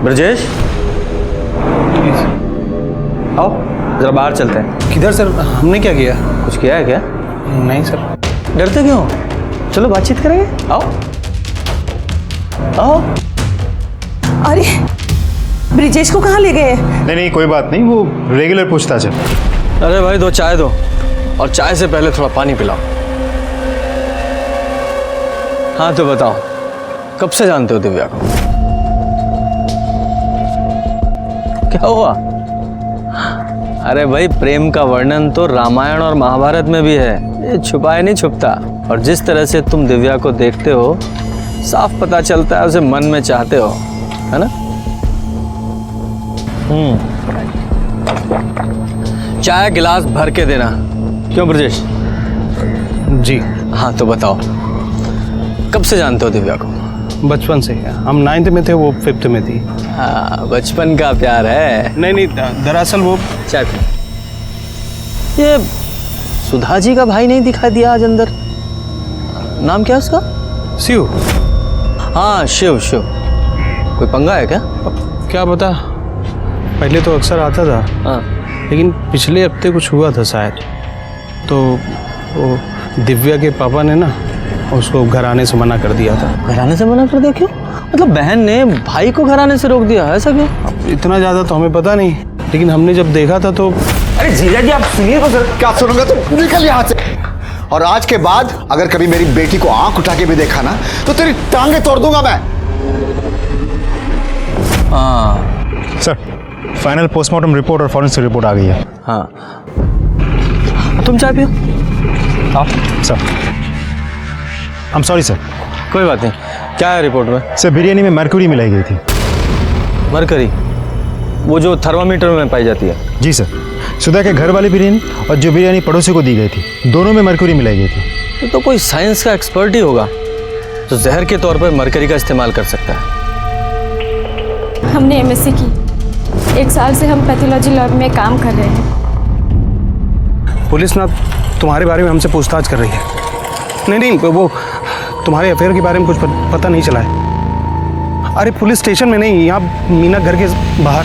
ब्रजेश, आओ जरा बाहर चलते हैं। किधर सर? हमने क्या किया? कुछ किया है क्या? नहीं सर। डरते क्यों? चलो बातचीत करेंगे, आओ आओ। अरे ब्रिजेश को कहाँ ले गए? नहीं नहीं कोई बात नहीं, वो रेगुलर पूछताछ है। अरे भाई 2 चाय दो, और चाय से पहले थोड़ा पानी पिलाओ। हाँ तो बताओ, कब से जानते हो दिव्या को? क्या हुआ? अरे भाई प्रेम का वर्णन तो रामायण और महाभारत में भी है, ये छुपाए नहीं छुपता। और जिस तरह से तुम दिव्या को देखते हो, साफ पता चलता है उसे मन में चाहते हो, है ना? चाय गिलास भर के देना। क्यों ब्रजेश? जी हाँ तो बताओ, कब से जानते हो दिव्या को? बचपन से। हम 9th में थे, वो 5th में थी। हाँ बचपन का प्यार है। नहीं, दरअसल वो चाय पी। ये सुधा जी का भाई नहीं दिखाई दिया आज अंदर? नाम क्या है उसका? शिव। हाँ शिव। कोई पंगा है क्या? क्या पता, पहले तो अक्सर आता था। हाँ। लेकिन पिछले हफ्ते कुछ हुआ था शायद, तो वो दिव्या के पापा ने ना उसको घर आने से मना कर दिया था। घर आने से मना कर दिया? क्यों? मतलब बहन ने भाई को घर आने से रोक दिया, ऐसा क्यों? इतना ज़्यादा तो हमें पता नहीं, लेकिन हमने जब देखा था तो। अरे जीजा जी आप सुनिए तो सर। क्या सुनूंगा? तो निकल यहाँ से। और आज के बाद अगर कभी मेरी बेटी को आंख उठा के भी देखा ना, तो तेरी टांगे तोड़ दूंगा मैं। हाँ सर, फाइनल पोस्टमार्टम रिपोर्ट और फॉरेंसिक रिपोर्ट आ गई है। हाँ तुम चाय पियो। हाँ sir. I am sorry sir. कोई बात नहीं। क्या है रिपोर्ट में? सर बिरयानी में मरक्यूरी मिलाई गई थी। मरकरी? वो जो थर्मामीटर में पाई जाती है? जी सर। सुधा के घर वाली बिरयानी और जो बिरयानी पड़ोसी को दी गई थी, दोनों में मरक्यूरी मिलाई गई थी। ये तो कोई साइंस का एक्सपर्ट ही होगा जो जहर के तौर पर मरकरी का इस्तेमाल कर सकता है। हमने एमएससी की, 1 साल से हम पैथोलॉजी लैब में काम कर रहे हैं। पुलिस ना तुम्हारे बारे में हमसे पूछताछ कर रही है। नहीं, वो तुम्हारे अफेयर के बारे में कुछ पता नहीं चला है। अरे पुलिस स्टेशन में नहीं, यहाँ मीना घर के बाहर।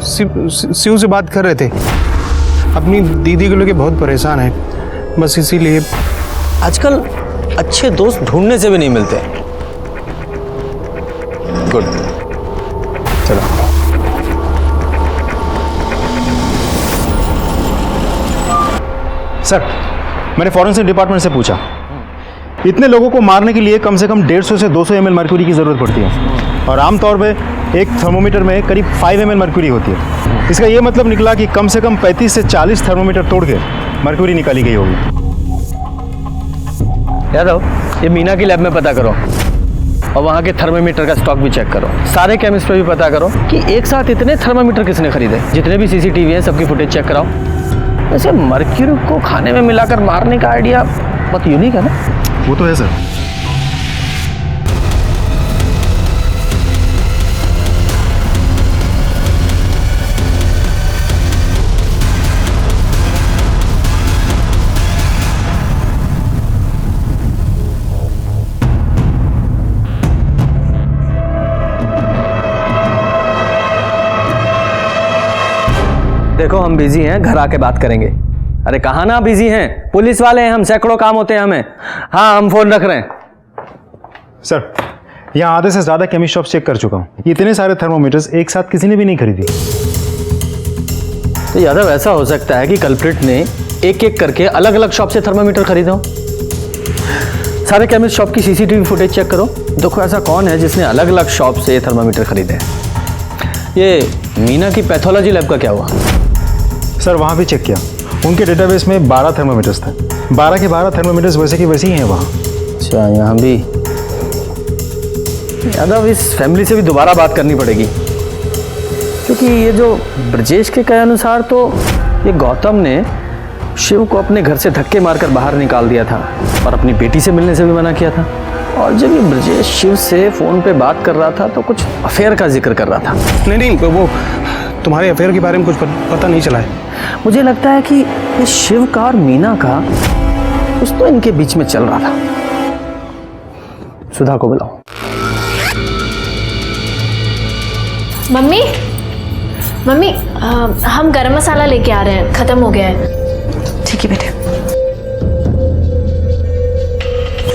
शिव से बात कर रहे थे, अपनी दीदी को लेके बहुत परेशान है, बस इसीलिए। आजकल अच्छे दोस्त ढूंढने से भी नहीं मिलते। गुड, चलो। सर मैंने फॉरेंसिक डिपार्टमेंट से पूछा, इतने लोगों को मारने के लिए कम से कम 150 से 200 ml मरक्यूरी की ज़रूरत पड़ती है, और आमतौर पे एक थर्मोमीटर में करीब 5 ml मरक्यूरी होती है। इसका ये मतलब निकला कि कम से कम 35 से 40 थर्मोमीटर तोड़ के मरक्यूरी निकाली गई होगी। यादव, ये मीना की लैब में पता करो और वहाँ के थर्मोमीटर का स्टॉक भी चेक करो। सारे केमिस्ट पे भी पता करो कि एक साथ इतने थर्मोमीटर किसने खरीदे। जितने भी सीसीटीवी हैं सबकी फुटेज चेक कराओ। वैसे मर्क्यूरी को खाने में मिलाकर मारने का आइडिया बहुत यूनिक है ना? वो तो है सर। देखो हम बिजी हैं, घर आके बात करेंगे। अरे कहाँ ना बिजी हैं, पुलिस वाले हैं हम, सैकड़ों काम होते हैं हमें। हाँ हम फोन रख रहे हैं। सर यहाँ आधे से ज़्यादा केमिस्ट शॉप चेक कर चुका हूँ, इतने सारे थर्मोमीटर्स एक साथ किसी ने भी नहीं खरीदी। तो यादव ऐसा हो सकता है कि कल्प्रिट ने एक एक करके अलग अलग शॉप से थर्मामीटर खरीदा हो। सारे केमिस्ट शॉप की सीसीटीवी फुटेज चेक करो, देखो ऐसा कौन है जिसने अलग अलग शॉप से थर्मामीटर खरीदे हैं। ये मीना की पैथोलॉजी लैब का क्या हुआ? सर वहाँ भी चेक किया, उनके डेटाबेस में 12 थर्मोमीटर्स थे। 12 के 12 थर्मोमीटर्स वैसे की वैसे ही हैं वहाँ। अच्छा, यहाँ भी। यादव, इस फैमिली से भी दोबारा बात करनी पड़ेगी, क्योंकि ये जो ब्रजेश के कहे अनुसार तो ये गौतम ने शिव को अपने घर से धक्के मारकर बाहर निकाल दिया था और अपनी बेटी से मिलने से भी मना किया था। और जब ये ब्रजेश शिव से फोन पे बात कर रहा था तो कुछ अफेयर का जिक्र कर रहा था। नहीं, वो तुम्हारे अफेयर के बारे में कुछ पता नहीं चला है। मुझे लगता है कि ये शिव का और मीना का कुछ तो इनके बीच में चल रहा था। सुधा को बुलाओ। मम्मी, हम गरम मसाला लेके आ रहे हैं, खत्म हो गया है। ठीक है बेटे।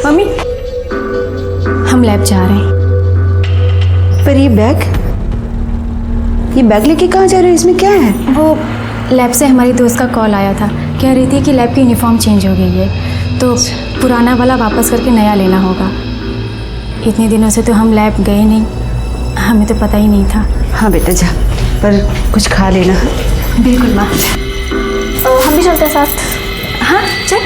मम्मी, हम लैब जा रहे हैं। पर ये बैग लेके कहाँ जा रहे हो? इसमें क्या है? वो लैब से हमारी दोस्त का कॉल आया था, कह रही थी कि लैब की यूनिफॉर्म चेंज हो गई है, तो पुराना वाला वापस करके नया लेना होगा। इतने दिनों से तो हम लैब गए नहीं, हमें तो पता ही नहीं था। हाँ बेटा जा, पर कुछ खा लेना। बिल्कुल माँ। हम भी चलते हैं साथ। हाँ चल।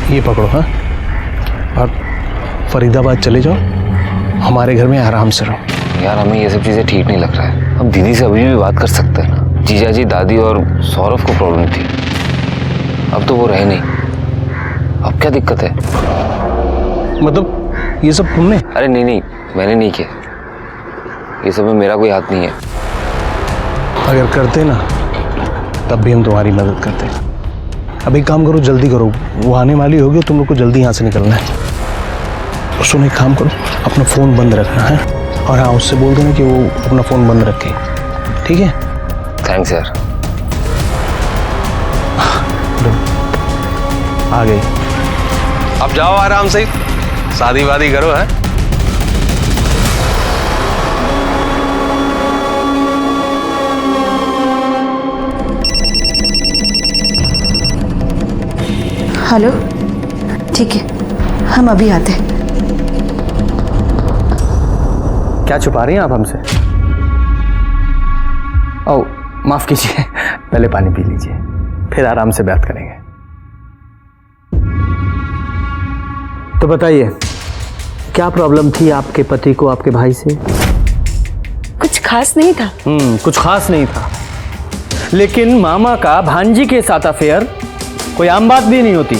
ये पकड़ो। हाँ, और फरीदाबाद चले जाओ, हमारे घर में आराम से रहो। यार हमें ये सब चीज़ें ठीक नहीं लग रहा है। अब दीदी से अभी भी बात कर सकते हैं ना। जीजा जी, दादी और सौरभ को प्रॉब्लम थी, अब तो वो रहे नहीं। अब क्या दिक्कत है? मतलब ये सब तुमने? अरे नहीं, मैंने नहीं किया। ये सब में मेरा कोई हाथ नहीं है। अगर करते ना तब भी हम तुम्हारी मदद करते। अब एक काम करो, जल्दी करो, वो आने वाली होगी, तुम लोग को जल्दी यहाँ से निकलना है। सुनो, एक काम करो, अपना फ़ोन बंद रखना है, और हाँ उससे बोल देना कि वो अपना फ़ोन बंद रखे, ठीक है? थैंक्स यार। आ गई। अब जाओ आराम से, शादी वादी करो। है हेलो, ठीक है, हम अभी आते हैं। क्या छुपा रही हैं आप हमसे? ओ माफ कीजिए, पहले पानी पी लीजिए, फिर आराम से बात करेंगे। तो बताइए, क्या प्रॉब्लम थी आपके पति को आपके भाई से? कुछ खास नहीं था। कुछ खास नहीं था, लेकिन मामा का भांजी के साथ अफेयर कोई आम बात भी नहीं होती।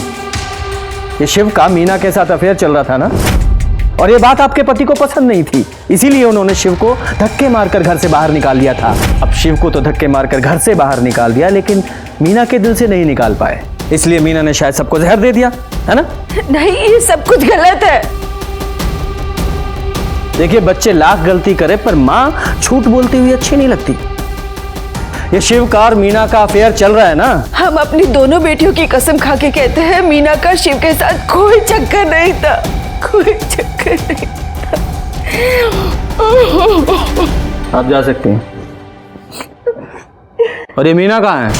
ये शिव का मीना के साथ अफेयर चल रहा था ना, और ये बात आपके पति को पसंद नहीं थी, इसीलिए उन्होंने शिव को धक्के मारकर घर से बाहर निकाल दिया था। अब शिव को तो धक्के मारकर घर से बाहर निकाल दिया, लेकिन मीना के दिल से नहीं निकाल पाए, इसलिए मीना ने शायद सबको जहर दे दिया, है ना? नहीं, ये सब कुछ गलत है। देखिए, बच्चे लाख गलती करे पर माँ झूठ बोलती हुई अच्छी नहीं लगती। ये शिव का और मीना का अफेयर चल रहा है ना। हम अपनी दोनों बेटियों की कसम खा के कहते हैं, मीना का शिव के साथ कोई चक्कर नहीं था, कोई चक्कर नहीं था। आप जा सकते हैं। और ये मीना कहाँ है?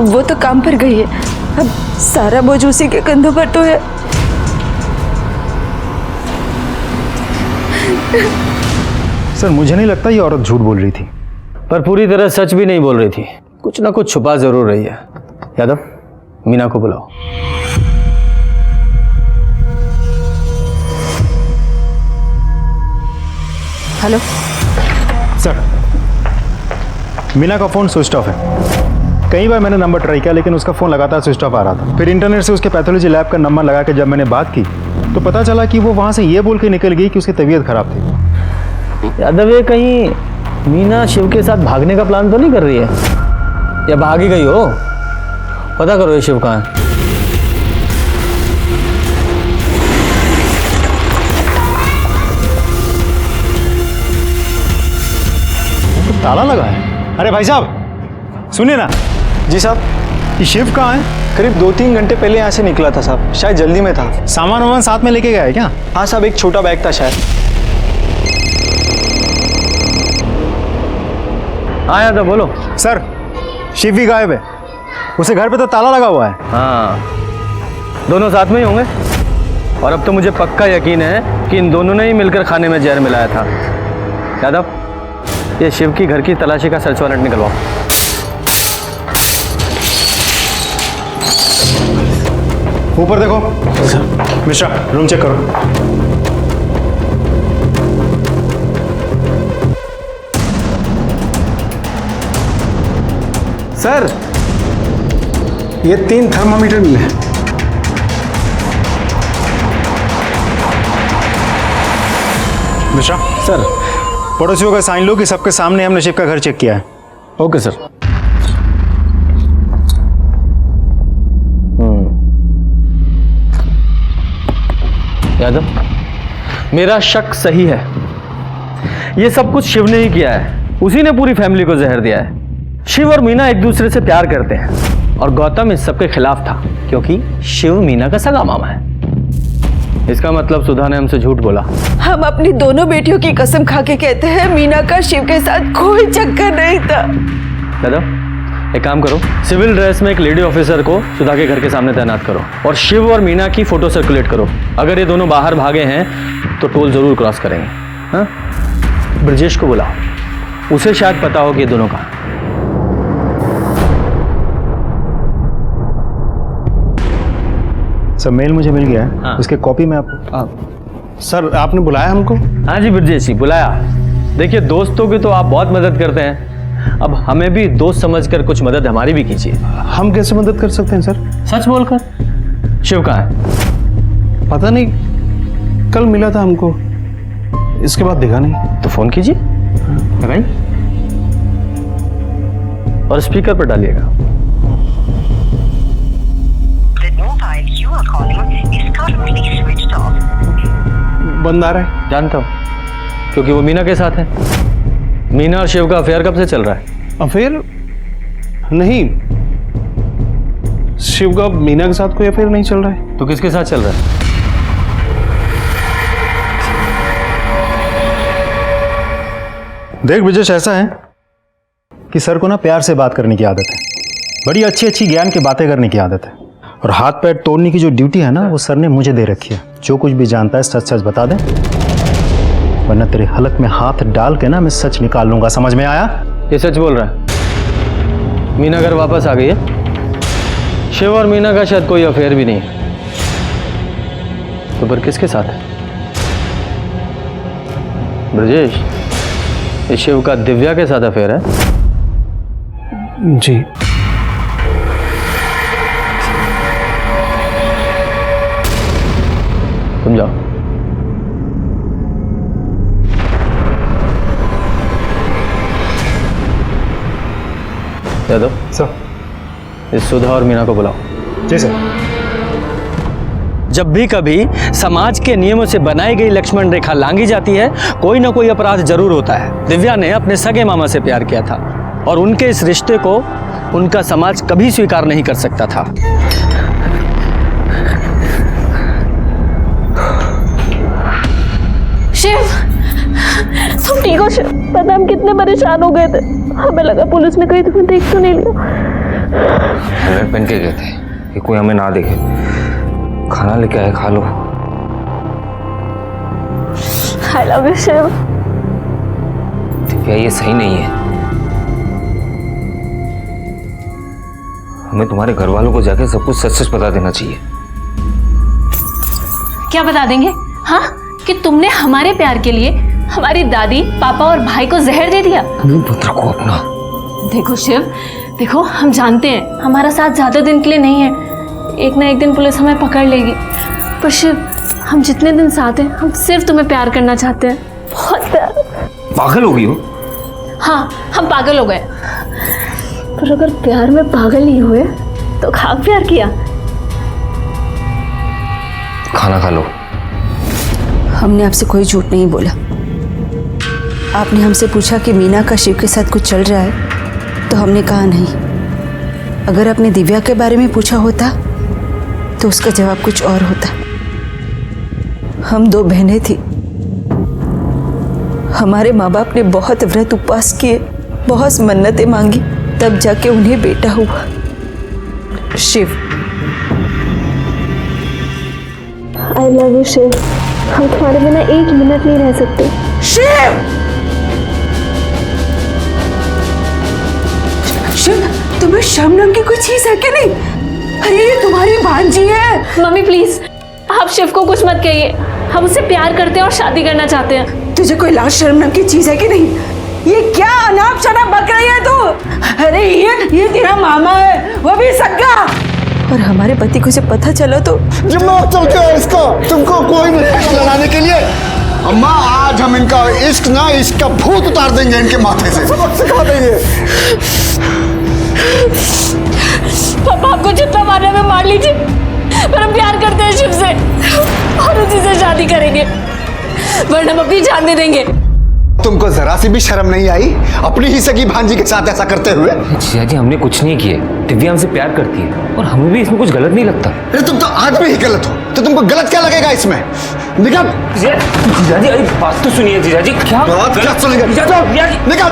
वो तो काम पर गई है, अब सारा बोझ उसी के कंधों पर तो है। सर मुझे नहीं लगता ये औरत झूठ बोल रही थी। पर पूरी तरह सच भी नहीं बोल रही थी, कुछ ना कुछ छुपा जरूर रही है। यादव, मीना को बुलाओ। हेलो सर, मीना का फ़ोन स्विच ऑफ है। कई बार मैंने नंबर ट्राई किया, लेकिन उसका फ़ोन लगातार स्विच ऑफ आ रहा था। फिर इंटरनेट से उसके पैथोलॉजी लैब का नंबर लगा के जब मैंने बात की तो पता चला कि वो वहाँ से ये बोल के निकल गई कि उसकी तबीयत खराब थी। यादव, ये कहीं मीना शिव के साथ भागने का प्लान तो नहीं कर रही है, या भाग ही गई हो? पता करो ये शिव कहाँ है। ताला लगा है? अरे भाई साहब सुनिए ना। जी साहब। ये शिव कहाँ है? करीब 2-3 घंटे पहले यहाँ से निकला था साहब, शायद जल्दी में था। सामान वामान साथ में लेके गया है क्या? हाँ साहब, एक छोटा बैग था शायद। हाँ यादव बोलो। सर शिव भी गायब है, उसे घर पे तो ताला लगा हुआ है। हाँ, दोनों साथ में ही होंगे। और अब तो मुझे पक्का यकीन है कि इन दोनों ने ही मिलकर खाने में जहर मिलाया था। यादव, ये शिव की घर की तलाशी का सर्च वारंट निकलवाओ। ऊपर देखो। मिश्रा, रूम चेक करो। सर, ये 3 थर्मामीटर मिले। मिश्रा सर, पड़ोसियों का साइन लो कि सबके सामने हमने शिव का घर चेक किया है। Okay sir. यादव, मेरा शक सही है। ये सब कुछ शिव ने ही किया है। उसी ने पूरी फैमिली को जहर दिया है। शिव और मीना एक दूसरे से प्यार करते हैं और गौतम इस सब के खिलाफ था क्योंकि शिव मीना का सगा मामा है। इसका मतलब सुधा ने हमसे झूठ बोला। हम अपनी दोनों बेटियों की कसम खा के कहते हैं मीना का शिव के साथ कोई चक्कर नहीं था। यादव, एक काम करो, सिविल ड्रेस में एक लेडी ऑफिसर को सुधा के घर के सामने तैनात करो और शिव और मीना की फोटो सर्कुलेट करो। अगर ये दोनों बाहर भागे हैं तो टोल जरूर क्रॉस करेंगे। हाँ, ब्रजेश को बुलाओ, उसे शायद पता हो कि ये दोनों कहाँ। सर मेल मुझे मिल गया है। हाँ। उसके कॉपी में आप सर, आपने बुलाया हमको? हाँ जी ब्रजेश जी, बुलाया। देखिए, दोस्तों की तो आप बहुत मदद करते हैं, अब हमें भी दोस्त समझकर कुछ मदद हमारी भी कीजिए। हम कैसे मदद कर सकते हैं सर? सच बोलकर। शिव कहाँ है? पता नहीं, कल मिला था हमको, इसके बाद दिखा नहीं। तो फोन कीजिए भाई और स्पीकर पर डालिएगा। बंद आ रहा है। जानता हूं, क्योंकि वो मीना के साथ है। मीना और शिव का अफेयर कब से चल रहा है? अफेयर नहीं, शिव का मीना के साथ कोई अफेयर नहीं चल रहा है। तो किसके साथ चल रहा है? देख ब्रजेश, ऐसा है कि सर को ना प्यार से बात करने की आदत है, बड़ी अच्छी अच्छी ज्ञान की बातें करने की आदत है, और हाथ पैर तोड़ने की जो ड्यूटी है ना वो सर ने मुझे दे रखी है। जो कुछ भी जानता है सच सच बता दे, वरना तेरे हलक में हाथ डाल के ना मैं सच निकाल लूंगा। समझ में आया? ये सच बोल रहा है? मीना घर वापस आ गई है? शिव और मीना का शायद कोई अफेयर भी नहीं है, तो फिर किसके साथ है? ब्रजेश, ये शिव का दिव्या के साथ अफेयर है? जी। तुम जाओ। यादव सर, इस सुधा और मीना को बुलाओ। जी सर। जब भी कभी समाज के नियमों से बनाई गई लक्ष्मण रेखा लांघी जाती है, कोई ना कोई अपराध जरूर होता है। दिव्या ने अपने सगे मामा से प्यार किया था और उनके इस रिश्ते को उनका समाज कभी स्वीकार नहीं कर सकता था। शिव, तुम ठीक हो शिव? पता हम कितने परेशान हो गए थे, हमें लगा पुलिस ने कहीं तुम्हें देख तो नहीं लिया। हेलमेट पहन के गए थे कि कोई हमें ना देखे। खाना लेके आए, खा लो। I love you Shiv. Divya, ये सही नहीं है। हमें तुम्हारे घर वालों को जाके सब कुछ सच सच बता देना चाहिए। क्या बता देंगे? हाँ, कि तुमने हमारे प्यार के लिए हमारी दादी, पापा और भाई को जहर दे दिया। पुत्र को अपना। देखो शिव, देखो, हम जानते हैं हमारा साथ ज्यादा दिन के लिए नहीं है, एक ना एक दिन पुलिस हमें पकड़ लेगी, पर शिव, हम जितने दिन साथ हैं, हम सिर्फ तुम्हें प्यार करना चाहते हैं, बहुत प्यार। पागल हो गई हो? हाँ, हम पागल हो गए। पर अगर प्यार में पागल नहीं हुए तो खाक प्यार किया। खाना खा लो। हमने आपसे कोई झूठ नहीं बोला, आपने हमसे पूछा कि मीना का शिव के साथ कुछ चल रहा है, तो हमने कहा नहीं। अगर आपने दिव्या के बारे में पूछा होता तो उसका जवाब कुछ और होता। हम 2 बहनें थी। हमारे माँ बाप ने बहुत व्रत उपवास किए, बहुत मन्नतें मांगी, तब जाके उन्हें बेटा हुआ, Shiv. I love you Shiv. हम तुम्हारे बिना 1 मिनट नहीं रह सकते। शिव! शिव, तुम्हें शर्म नाम की कोई चीज है क्या नहीं? अरे ये तुम्हारी भांजी है। मम्मी प्लीज, आप शिव को कुछ मत कहिए। हम उससे प्यार करते हैं और शादी करना चाहते हैं। तुझे कोई लाज शर्म नाम की चीज है कि नहीं? ये क्या अनाप शनाप बक रही है तू? अरे ये तेरा मामा है, वो भी सगा। और हमारे पति को जब पता चला तो दिमाग चल गया इसका। तुमको कोई नहीं लगाने के लिए। अम्मा, आज हम इनका इश्क ना, इसका भूत उतार देंगे इनके माथे से, सबक सिखा देंगे। पापा आपको जितना मारने में मार लीजिए, पर हम प्यार करते हैं शिव से और उसी से शादी करेंगे, वरना हम अपनी जान दे देंगे। तुमको जरा सी भी शर्म नहीं आई अपनी ही सगी भांजी के साथ ऐसा करते हुए? जिया जी, हमने कुछ नहीं किए। दिव्या हमसे प्यार करती है और हमें भी इसमें कुछ गलत नहीं लगता। अरे तुम तो आदमी ही गलत हो, तो तुमको गलत क्या लगेगा इसमें? निकल। जीजा जी, अरे बात तो सुनिए जीजा जी। क्या बात क्या सुनेगा? निकल।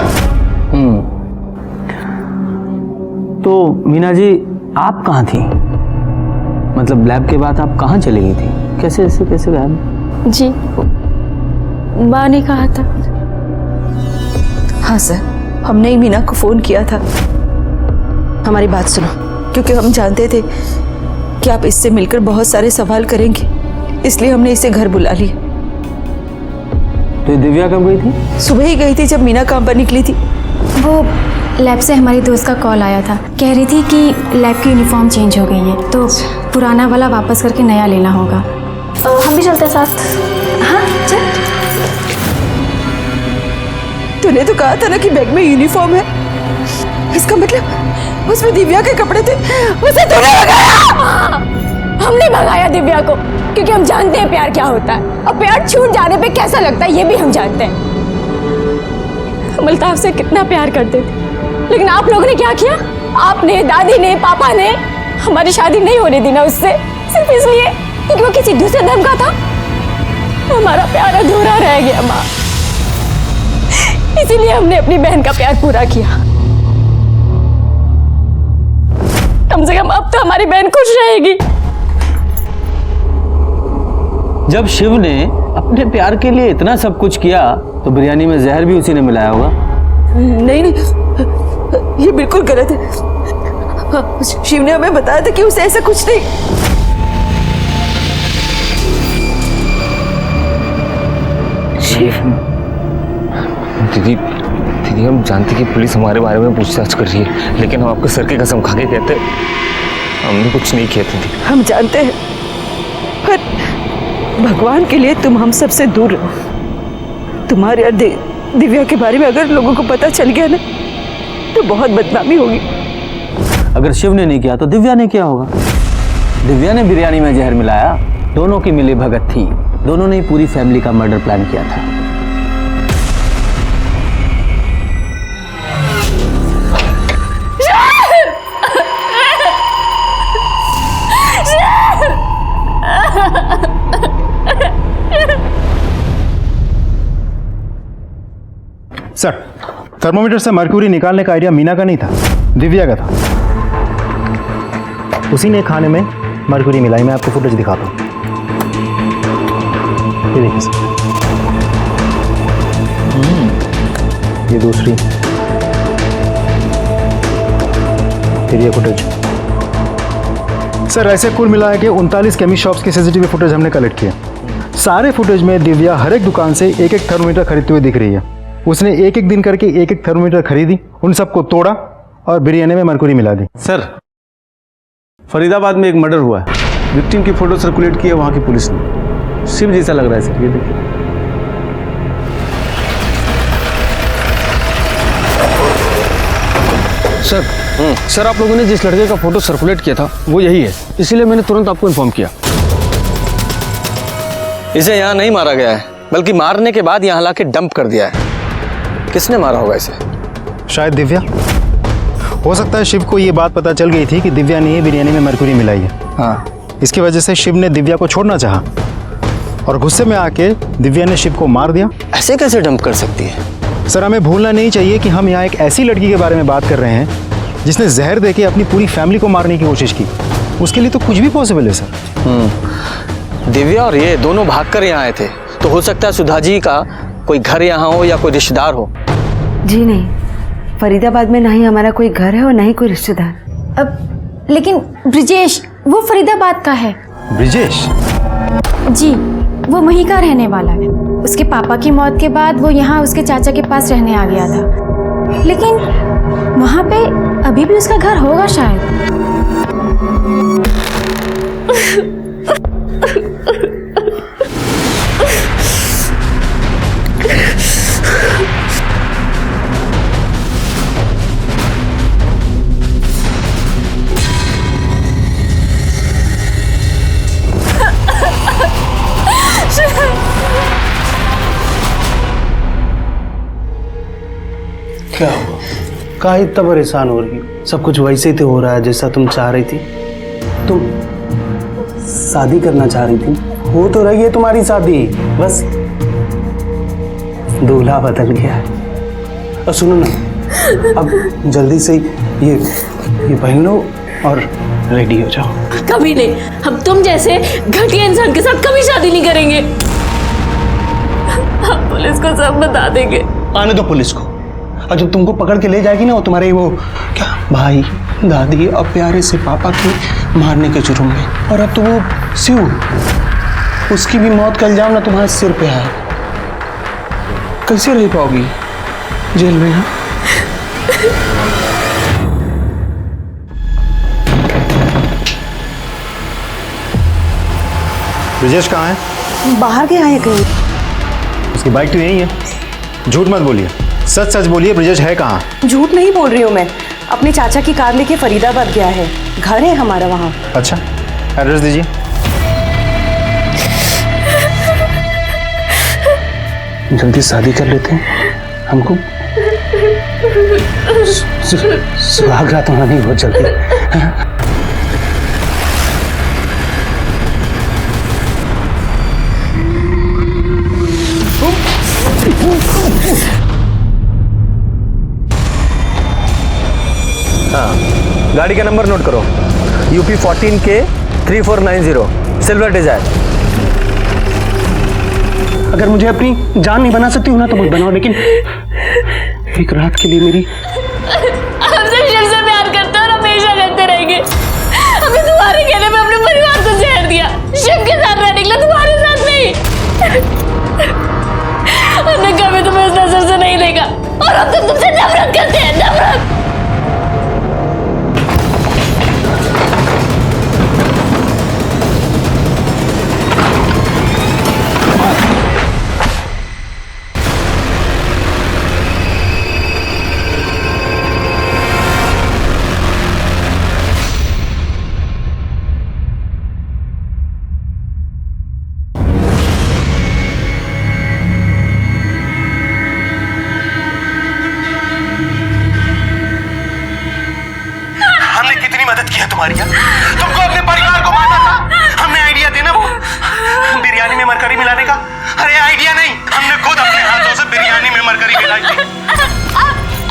तो मीना जी, आप कहाँ थी? मतलब लैब के बाद आप कहाँ चली गई थी? कैसे गायब? जी, माँ ने कहा था। हाँ सर, हमने ही मीना को फोन किया था। हमारी बात सुनो, क्योंकि हम जानते थे कि आप इससे मिलकर बहुत सारे सवाल करेंगे, इसलिए हमने इसे घर बुला लिया। तो दिव्या कब गई थी? सुबह ही गई थी जब मीना काम पर निकली थी। वो लैब से हमारी दोस्त का कॉल आया था, कह रही थी कि लैब की यूनिफॉर्म चेंज हो गई है, तो पुराना वाला वापस करके नया लेना होगा। हम भी चलते हैं साथ। हाँ चल। तूने तो कहा था ना कि बैग में यूनिफॉर्म है, इसका मतलब उसमें दिव्या के कपड़े थे, उसे तूने भगाया। हमने भगाया दिव्या को, क्योंकि हम जानते हैं प्यार क्या होता है और प्यार छूट जाने पे कैसा लगता है, ये भी हम जानते हैं। हम अल्ताफ से कितना प्यार करते थे, लेकिन आप लोगों ने क्या किया? आपने, दादी ने, पापा ने हमारी शादी नहीं होने दी ना उससे, सिर्फ इसलिए क्योंकि वो किसी दूसरे धर्म का था। हमारा प्यार अधूरा रह गया माँ, इसीलिए हमने अपनी बहन का प्यार पूरा किया। कम से कम अब तो हमारी बहन खुश रहेगी। जब शिव ने अपने प्यार के लिए इतना सब कुछ किया, तो बिरयानी में जहर भी उसी ने मिलाया होगा। नहीं, ये बिल्कुल गलत है। शिव ने हमें बताया था कि उसे ऐसा कुछ नहीं। शिव, दीदी, हम जानते कि पुलिस हमारे बारे में पूछताछ कर रही है, लेकिन हम आपके सर की कसम खा के कहते हमने कुछ नहीं किया दीदी। हम जानते हैं, पर भगवान के लिए तुम हम सबसे दूर रहो। तुम्हारे और दिव्या के बारे में अगर लोगों को पता चल गया ना, तो बहुत बदनामी होगी। अगर शिव ने नहीं किया तो दिव्या ने किया होगा। दिव्या ने बिरयानी में जहर मिलाया, दोनों की मिली भगत थी, दोनों ने पूरी फैमिली का मर्डर प्लान किया था। सर, थर्मोमीटर से मर्क्यूरी निकालने का आइडिया मीना का नहीं था, दिव्या का था। उसी ने खाने में मर्क्यूरी मिलाई। मैं आपको फुटेज दिखाता हूँ, ये देखिए सर, ये दूसरी, फिर ये फुटेज। सर, ऐसे कुल मिला के 39 केमिस्ट शॉप्स की सीसीटीवी फुटेज हमने कलेक्ट किया। सारे फुटेज में दिव्या हर एक दुकान से एक एक थर्मोमीटर खरीदते हुए दिख रही है। उसने एक एक दिन करके एक एक थर्मोमीटर खरीदी, उन सबको तोड़ा और बिरयानी में मर्क्यूरी मिला दी। सर, फरीदाबाद में एक मर्डर हुआ है, विक्टिम की फोटो सर्कुलेट की है वहां की पुलिस ने। शिव जैसा लग रहा है सर, ये देखिए। सर, आप लोगों ने जिस लड़के का फोटो सर्कुलेट किया था वो यही है, इसीलिए मैंने तुरंत आपको इन्फॉर्म किया। इसे यहाँ नहीं मारा गया है, बल्कि मारने के बाद यहाँ लाके डंप कर दिया है। किसने मारा होगा इसे? शायद दिव्या। हो सकता है शिव को ये बात पता चल गई थी कि दिव्या ने ही बिरयानी में मरकुरी मिलाई है। हाँ, इसकी वजह से शिव ने दिव्या को छोड़ना चाहा और गुस्से में आके दिव्या ने शिव को मार दिया। ऐसे कैसे डंप कर सकती है? सर, हमें भूलना नहीं चाहिए कि हम यहाँ एक ऐसी लड़की के बारे में बात कर रहे हैं जिसने जहर देके अपनी पूरी फैमिली को मारने की कोशिश की। उसके लिए तो कुछ भी पॉसिबल है सर। दिव्या और ये दोनों भागकर यहाँ आए थे, तो हो सकता है सुधा जी का कोई घर यहाँ हो या कोई रिश्तेदार हो। जी नहीं, फरीदाबाद में ना ही हमारा कोई घर है और ना ही कोई रिश्तेदार। अब लेकिन ब्रिजेश वो फरीदाबाद का है। ब्रिजेश? जी, वो वहीं का रहने वाला है। उसके पापा की मौत के बाद वो यहाँ उसके चाचा के पास रहने आ गया था, लेकिन वहाँ पे अभी भी उसका घर होगा शायद। क्या हुआ? कहाँ इतना परेशान हो रही हो? सब कुछ वैसे ही तो हो रहा है जैसा तुम चाह रही थी। तुम शादी करना चाह रही थी, हो तो रही है तुम्हारी शादी, बस दूल्हा बदल गया है। और सुनो ना, अब जल्दी से ये पहन लो और रेडी हो जाओ। कभी नहीं, हम तुम जैसे घटिया इंसान के साथ कभी शादी नहीं करेंगे। हम पुलिस को सब बता देंगे। आने दो पुलिस को, और जब तुमको पकड़ के ले जाएगी ना वो तुम्हारे वो क्या भाई दादी और प्यारे से पापा के मारने के जुर्म में, और अब तो वो शिव, उसकी भी मौत का इल्जाम ना तुम्हारे सिर पे है। कैसे रह पाओगी जेल में? हाँ, ब्रिजेश कहाँ है? बाहर गया है कहीं। उसकी बाइक तो यही है। झूठ मत बोलिए, सच सच बोलिए, ब्रिजेश है कहाँ? झूठ नहीं बोल रही हूँ मैं, अपने चाचा की कार लेके फरीदाबाद गया है, घर है हमारा वहाँ। अच्छा, एड्रेस दीजिए। जल्दी शादी कर लेते हैं, हमको सुहाग रात होना नहीं बहुत जल्दी। हाँ, गाड़ी का नंबर नोट करो, UP 14K 3490 सिल्वर डिजायर। अगर मुझे अपनी जान नहीं बना सकती हो ना तो मत बनाओ, लेकिन एक रात के लिए मेरी। हमसे शिव से प्यार करते और हमेशा करते रहेंगे। हमें तुम्हारे कहने पे अपने परिवार को जहर दिया, शिव के साथ रहने के लिए, तुम्हारे साथ नहीं। हमने कभी तुम्हें इस नजर से नहीं देखा और अब तो तुमसे नफरत करते हैं, नफरत। तुमको अपने परिवार को मारना था, हमने आइडिया देना वो बिरयानी में मरकरी मिलाने का। अरे आइडिया नहीं, हमने खुद अपने हाथों से बिरयानी में मरकरी मिलाई थी।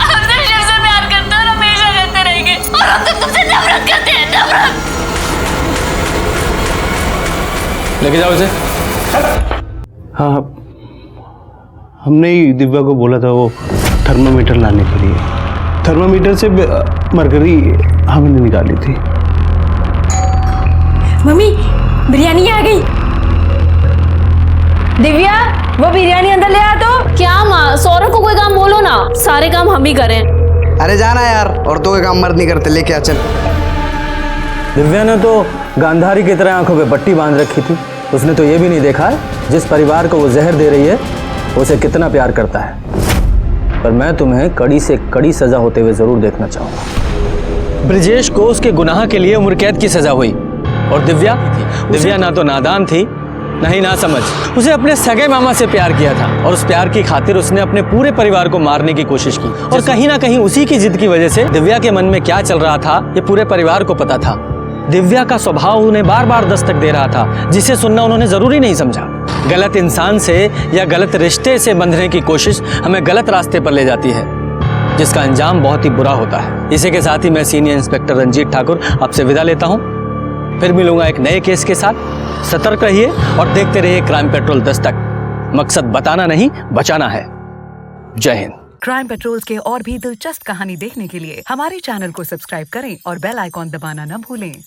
हमसे शिव से प्यार करते और हमेशा करते रहेंगे और अब तक तुमसे नफरत करते हैं, नफरत। लेके जाओ इसे। हाँ, हमने ही दिव्या को बोला था वो थर्मामीटर लाने के लिए। थर्मामीटर से मरकरी हमने निकाली थी। मम्मी, बिरयानी आ गई। दिव्या, वो बिरयानी अंदर ले आ। तो क्या माँ, सौरभ को कोई काम बोलो ना, सारे काम हम ही करें। अरे जाना यार, औरतों के काम मर्द नहीं करते, लेके आ चल। दिव्या ने तो गांधारी की तरह आंखों पे पट्टी बांध रखी थी। उसने तो ये भी नहीं देखा जिस परिवार को वो जहर दे रही है उसे कितना प्यार करता है। पर मैं तुम्हें कड़ी से कड़ी सजा होते हुए जरूर देखना चाहूंगा। ब्रिजेश को उसके गुनाह के लिए उम्र कैद की सजा हुई और दिव्या ना तो नादान थी नहीं ना समझ, उसे अपने सगे मामा से प्यार किया था और उस प्यार की खातिर उसने अपने पूरे परिवार को मारने की कोशिश की। और कहीं ना कहीं उसी की जिद की वजह से दिव्या के मन में क्या चल रहा था ये पूरे परिवार को पता था। दिव्या का स्वभाव उन्हें बार बार दस्तक दे रहा था, जिसे सुनना उन्होंने जरूरी नहीं समझा। गलत इंसान से या गलत रिश्ते से बंधने की कोशिश हमें गलत रास्ते पर ले जाती है, जिसका अंजाम बहुत ही बुरा होता है। इसी के साथ ही मैं सीनियर इंस्पेक्टर रंजीत ठाकुर आपसे विदा लेता हूँ। फिर मिलूंगा एक नए केस के साथ। सतर्क रहिए और देखते रहिए क्राइम पेट्रोल दस्तक। मकसद बताना नहीं, बचाना है। जय हिंद। क्राइम पेट्रोल के और भी दिलचस्प कहानी देखने के लिए हमारे चैनल को सब्सक्राइब करें और बेल आइकॉन दबाना न भूलें।